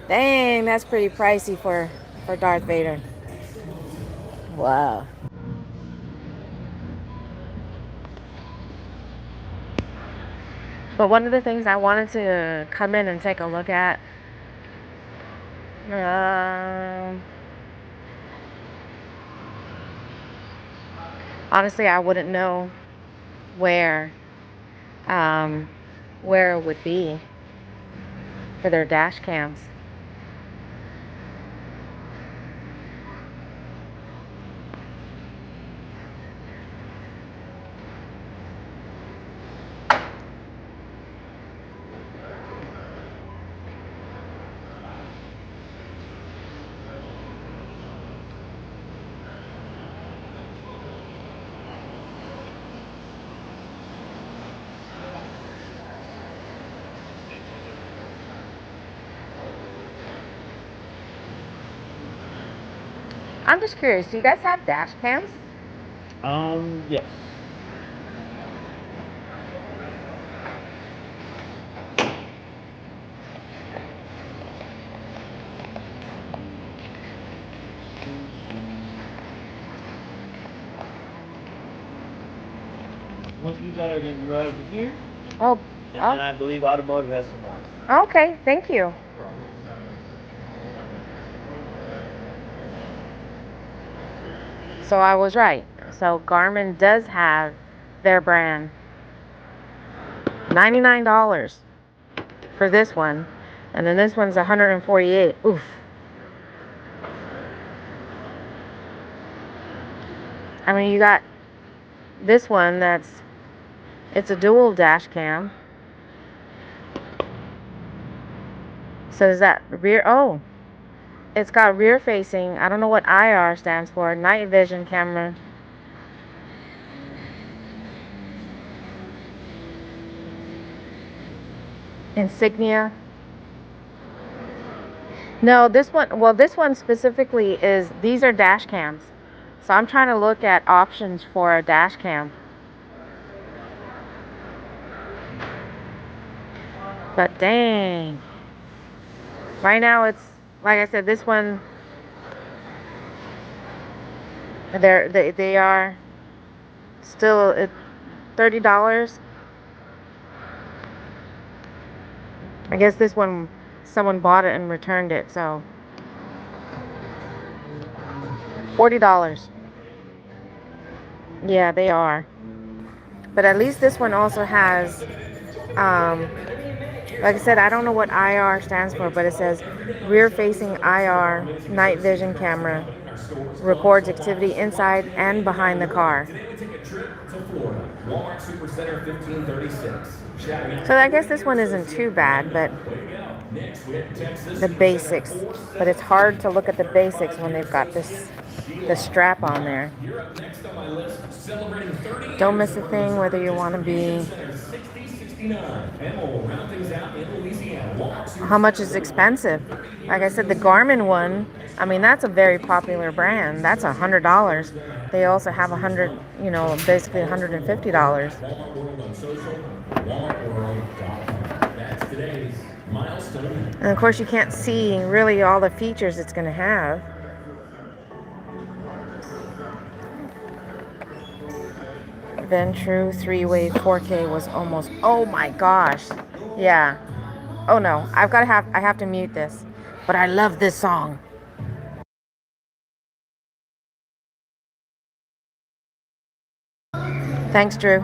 dang, that's pretty pricey for Darth Vader. Wow. But one of the things I wanted to come in and take a look at, honestly, I wouldn't know where um, where it would be for their dash cams. I'm just curious, do you guys have dash cams? Yes. Once you got it, then you right over here. Oh, And then I believe automotive has some more. okay, thank you. So I was right. So Garmin does have their brand. $99 for this one. And then this one's $148. Oof. I mean, you got this one it's a dual dash cam. So is that rear? Oh, it's got rear facing. I don't know what IR stands for. Night vision camera. Insignia. No, this one specifically these are dash cams. So I'm trying to look at options for a dash cam. But dang. Right now it's, like I said, this one, they are still at $30. I guess this one, someone bought it and returned it, so $40. Yeah, they are. But at least this one also has, like I said, I don't know what IR stands for, but it says rear-facing IR night vision camera. Records activity inside and behind the car. So I guess this one isn't too bad, but the basics. But it's hard to look at the basics when they've got the strap on there. Don't miss a thing, whether you want to be. How much is expensive? Like I said, the Garmin one, I mean, that's a very popular brand. That's $100. They also have basically $150. And of course, you can't see really all the features it's going to have. Ventru 3-way 4K was almost, oh my gosh. Yeah. Oh no, I have to mute this. But I love this song. Thanks, Drew.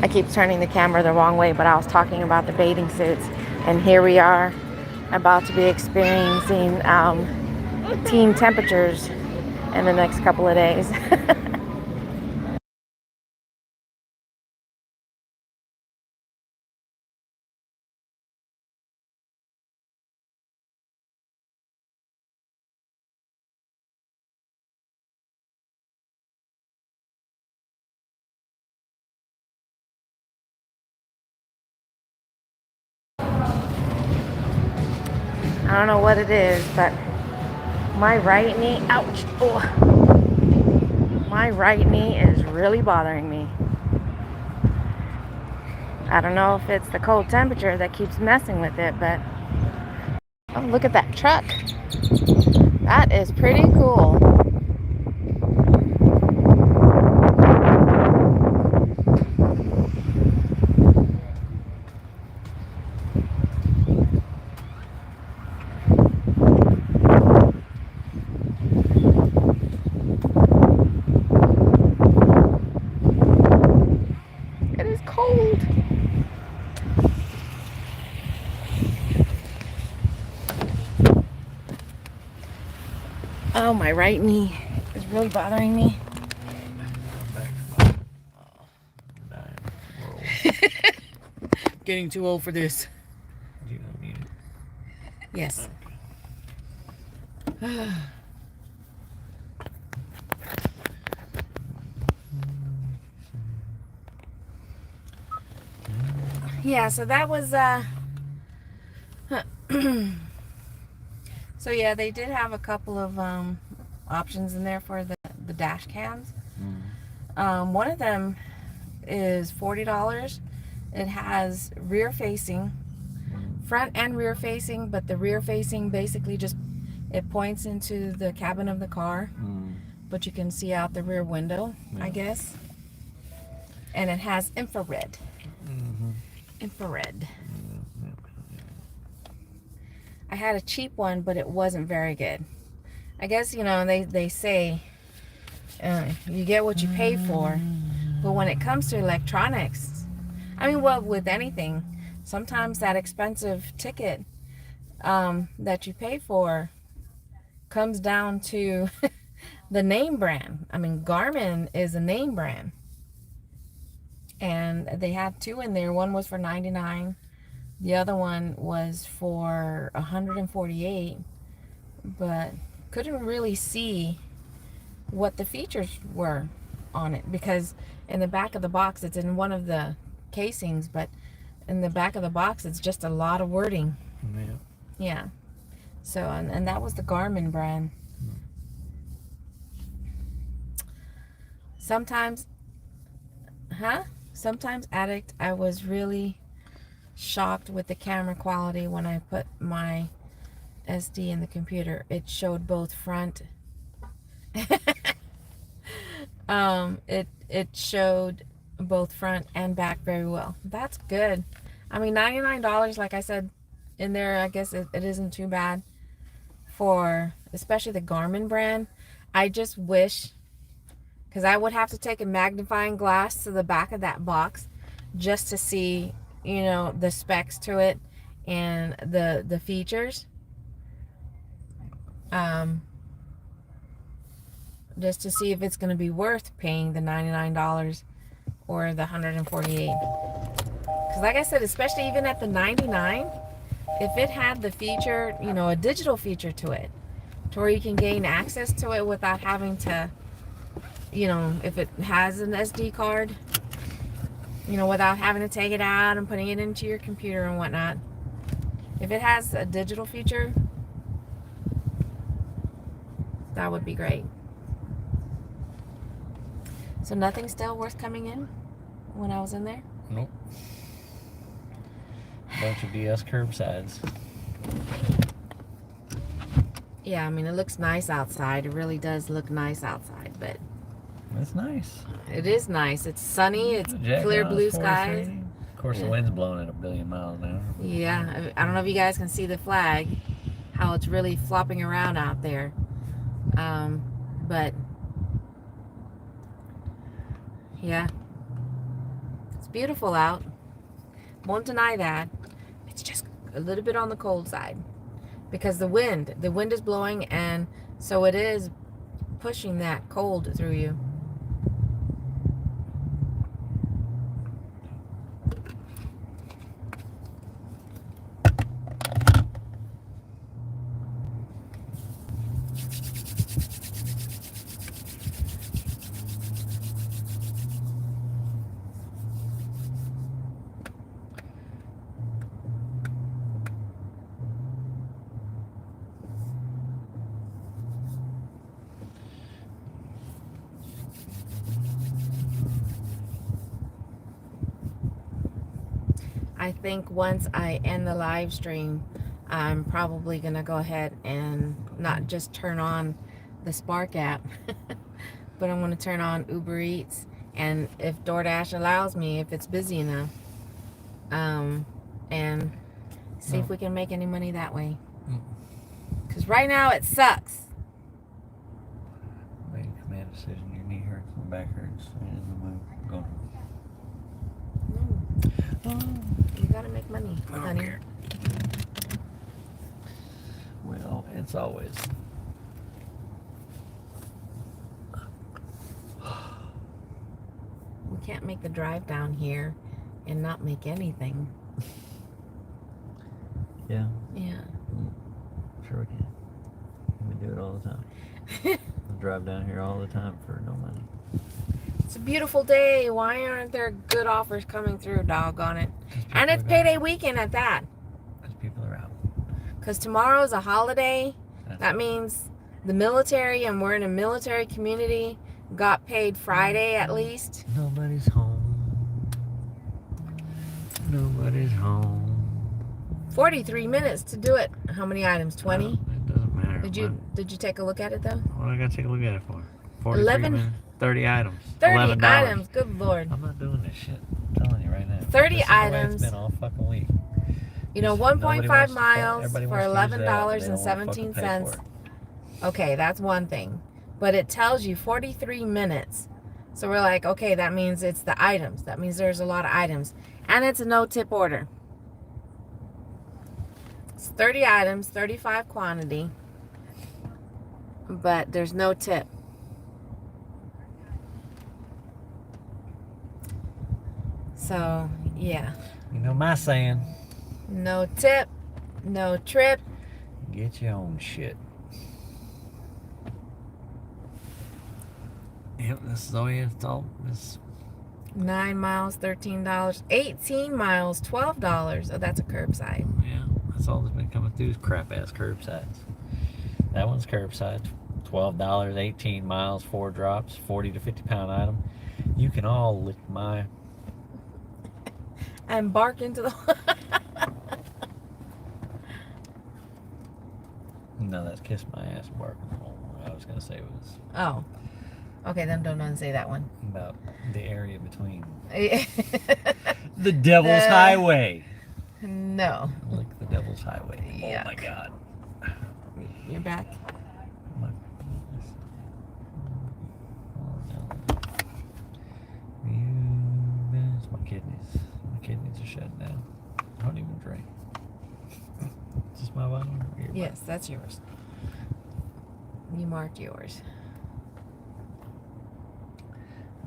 I keep turning the camera the wrong way, but I was talking about the bathing suits. And here we are about to be experiencing teen temperatures in the next couple of days. I don't know what it is, but my right knee, ouch, oh, my right knee is really bothering me. I don't know if it's the cold temperature that keeps messing with it, but oh, look at that truck. That is pretty cool. It is cold. Oh, my right knee is really bothering me. Getting too old for this. You don't need it. Yes. Yeah, so that was so yeah, they did have a couple of options in there for the dash cams. One of them is $40. It has rear facing, front and rear facing, but the rear facing basically just it points into the cabin of the car, but you can see out the rear window, I guess. And it has infrared. Infrared. I had a cheap one, but it wasn't very good. I guess, you know, they say you get what you pay for, but when it comes to electronics, I mean, well, with anything, sometimes that expensive ticket that you pay for comes down to the name brand. I mean, Garmin is a name brand. And they had two in there. One was for $99. The other one was for $148. But couldn't really see what the features were on it, because in the back of the box, it's in one of the casings, but in the back of the box, it's just a lot of wording. Yeah. So, and that was the Garmin brand. Sometimes Addict, I was really shocked with the camera quality when I put my SD in the computer. It showed both front it showed both front and back very well. That's good. I mean, $99, like I said in there, I guess it isn't too bad for especially the Garmin brand. I just wish, because I would have to take a magnifying glass to the back of that box just to see, you know, the specs to it and the features. Just to see if it's going to be worth paying the $99 or the $148. Because like I said, especially even at the $99, if it had the feature, you know, a digital feature to it, to where you can gain access to it without having to, you know, if it has an SD card, you know, without having to take it out and putting it into your computer and whatnot. If it has a digital feature, that would be great. So nothing still worth coming in when I was in there? Nope. Bunch of DS curbsides. Yeah, I mean, it looks nice outside. It really does look nice outside, but That's nice. it is nice. It's sunny. It's Jack clear Ross blue 43. skies. Of course, the wind's blowing at 1 billion miles an hour. Yeah, I don't know if you guys can see the flag, how it's really flopping around out there. But yeah, it's beautiful out. Won't deny that. It's just a little bit on the cold side because the wind is blowing, and so it is pushing that cold through you. I think once I end the live stream, I'm probably going to go ahead and not just turn on the Spark app, but I'm going to turn on Uber Eats, and if DoorDash allows me, if it's busy enough, and see if we can make any money that way. Because right now it sucks. Made a command decision. Your knee hurts, my back hurts, and I'm going. You gotta make money, honey. Care. Well, it's always. We can't make the drive down here and not make anything. Yeah. Yeah. Sure we can. We do it all the time. I drive down here all the time for no money. It's a beautiful day. Why aren't there good offers coming through, doggone it? And it's payday weekend at that. Because people are out. Because tomorrow's a holiday. That means the military, and we're in a military community, got paid Friday at least. Nobody's home. Nobody's home. 43 minutes to do it. How many items? 20? Well, it doesn't matter. Did you take a look at it though? What do I gotta take a look at it for? 43 11 minutes, 30 items. 30 $11. items. Good Lord. I'm not doing this shit. I'm telling you right now. 30 This is the way items. It's been all fucking week. You know, Nobody 1.5 wants to miles everybody for wants to use it out, but they don't wanna fucking pay $11.17. for it. Okay, that's one thing. But it tells you 43 minutes. So we're like, okay, that means it's the items. That means there's a lot of items. And it's a no-tip order. It's 30 items, 35 quantity. But there's no tip. So, yeah. You know my saying. No tip, no trip. Get your own shit. Yep, this is all you have to all this. 9 miles, $13. 18 miles, $12. Oh, that's a curbside. Yeah, that's all that's been coming through is crap ass curbsides. That one's curbside. $12, 18 miles, 4 drops, 40 to 50 pound item. You can all lick my. And bark into the. No, that's kiss my ass and bark. What I was gonna say was Oh. Okay, then don't unsay that one. about the area between Yeah. the Devil's Highway. No. Lick the Devil's Highway. Yuck. Oh my God. You're back. My, it's my kidneys. My kidneys are shutting down. I don't even drink. Is this my bottle? Or your Yes, that's yours. You marked yours.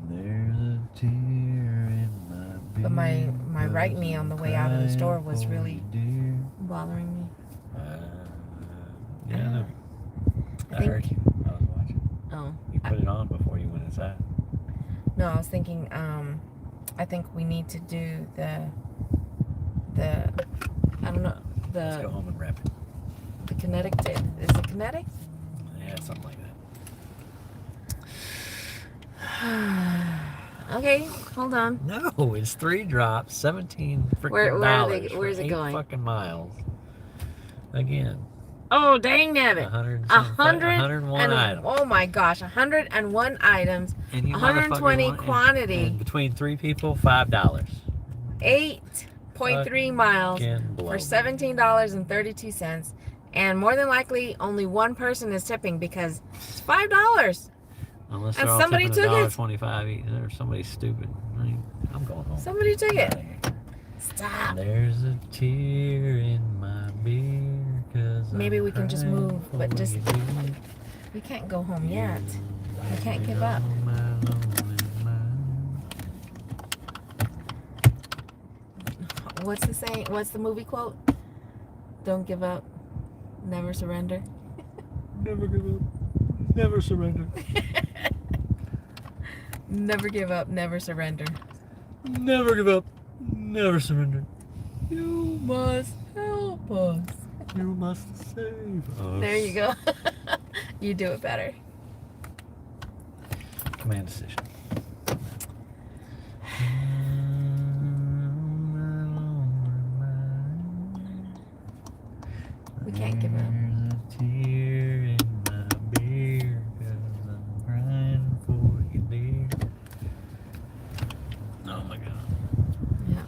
There's a tear in my But my right knee on the way out of the store was really dear. bothering me. Yeah, I know. I I think- heard you. I was watching. Oh. You put it on before you went inside. No, I was thinking, I think we need to do the I don't know, Let's go home and wrap it. the kinetic tip. Is it kinetic? Yeah, something like that. Okay, hold on. No, it's 3 drops, 17 freaking Where are dollars. they- where's for it 8 going? fucking miles. Again, Oh, dang nabbit. 101 items. Oh my gosh, 101 items, And you 120 motherfuckers want- quantity. And between 3 people, $5. 8.3 miles Fucking blow for me. $17.32. And more than likely, only one person is tipping because it's $5. Unless And they're all somebody tipping took it. $1.25 each, or somebody's stupid. I I'm going home. Somebody took it. Stop. There's a tear in my beer. Maybe we can just move, but just we can't go home yet. We can't give up. What's the saying? What's the movie quote? Don't give up, never surrender. Never give up, never surrender. Never give up, never surrender. Never give up, never surrender. You must help us. You must save us. There you go. You do it better. Command decision. We can't give up. There's a tear in my beer 'cause I'm crying for you, dear. Oh my God. Yeah.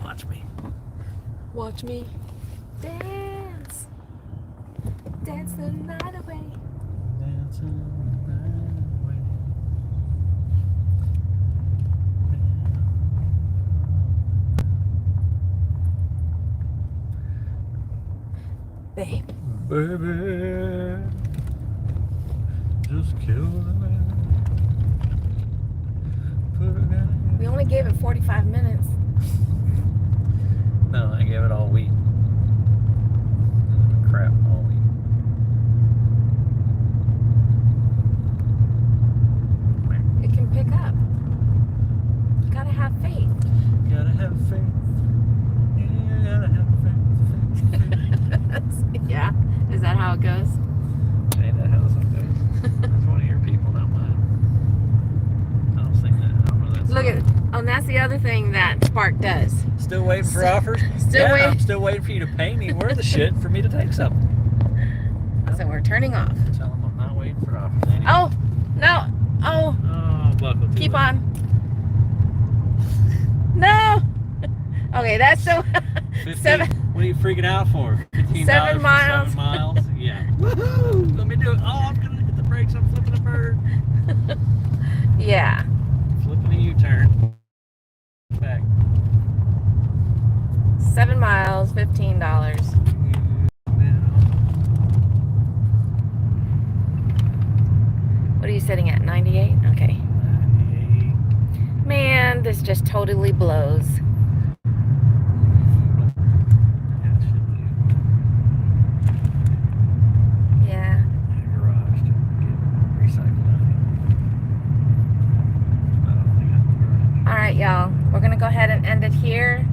Watch me. Watch me dance. Dance the night away. Dance on the highway. Babe. Baby, just kill the man. Put it down. We only gave it 45 minutes. No, I gave it all week. Crap, all week. It can pick up. You gotta have faith. Gotta have faith. Yeah, gotta have faith. Yeah. Is that how it goes? Ain't that how this one goes? That's one of your people, not mine. I don't think that. I don't know that's Look at it. Oh, and that's the other thing that Spark does. Still waiting for offers? Still yeah, waiting. I'm still waiting for you to pay me worth of shit for me to take something. So we're turning off. Tell them I'm not waiting for offers. Anyway. Oh, no. Oh, Oh, buckle too keep late. on. No. Okay, that's so. 15, what are you freaking out for? $15 7 for miles. 7 miles? Yeah. Woohoo! Let me do it. Oh, I'm gonna hit the brakes. I'm flipping a bird. Yeah. Flipping a U-turn. Back. 7 miles, $15. What are you sitting at? 98? Okay. Man, this just totally blows. Yeah. Garage to get recycled out here. I don't think I'm right. All right, y'all. We're going to go ahead and end it here.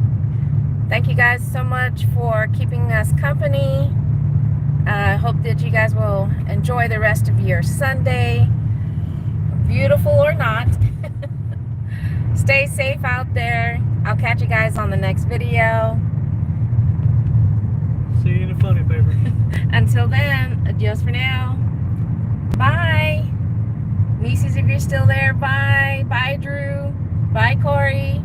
Thank you guys so much for keeping us company. I hope that you guys will enjoy the rest of your Sunday, beautiful or not. Stay safe out there. I'll catch you guys on the next video. See you in the funny paper. Until then, adios for now. Bye. Nieces, if you're still there, bye. Bye, Drew. Bye, Corey.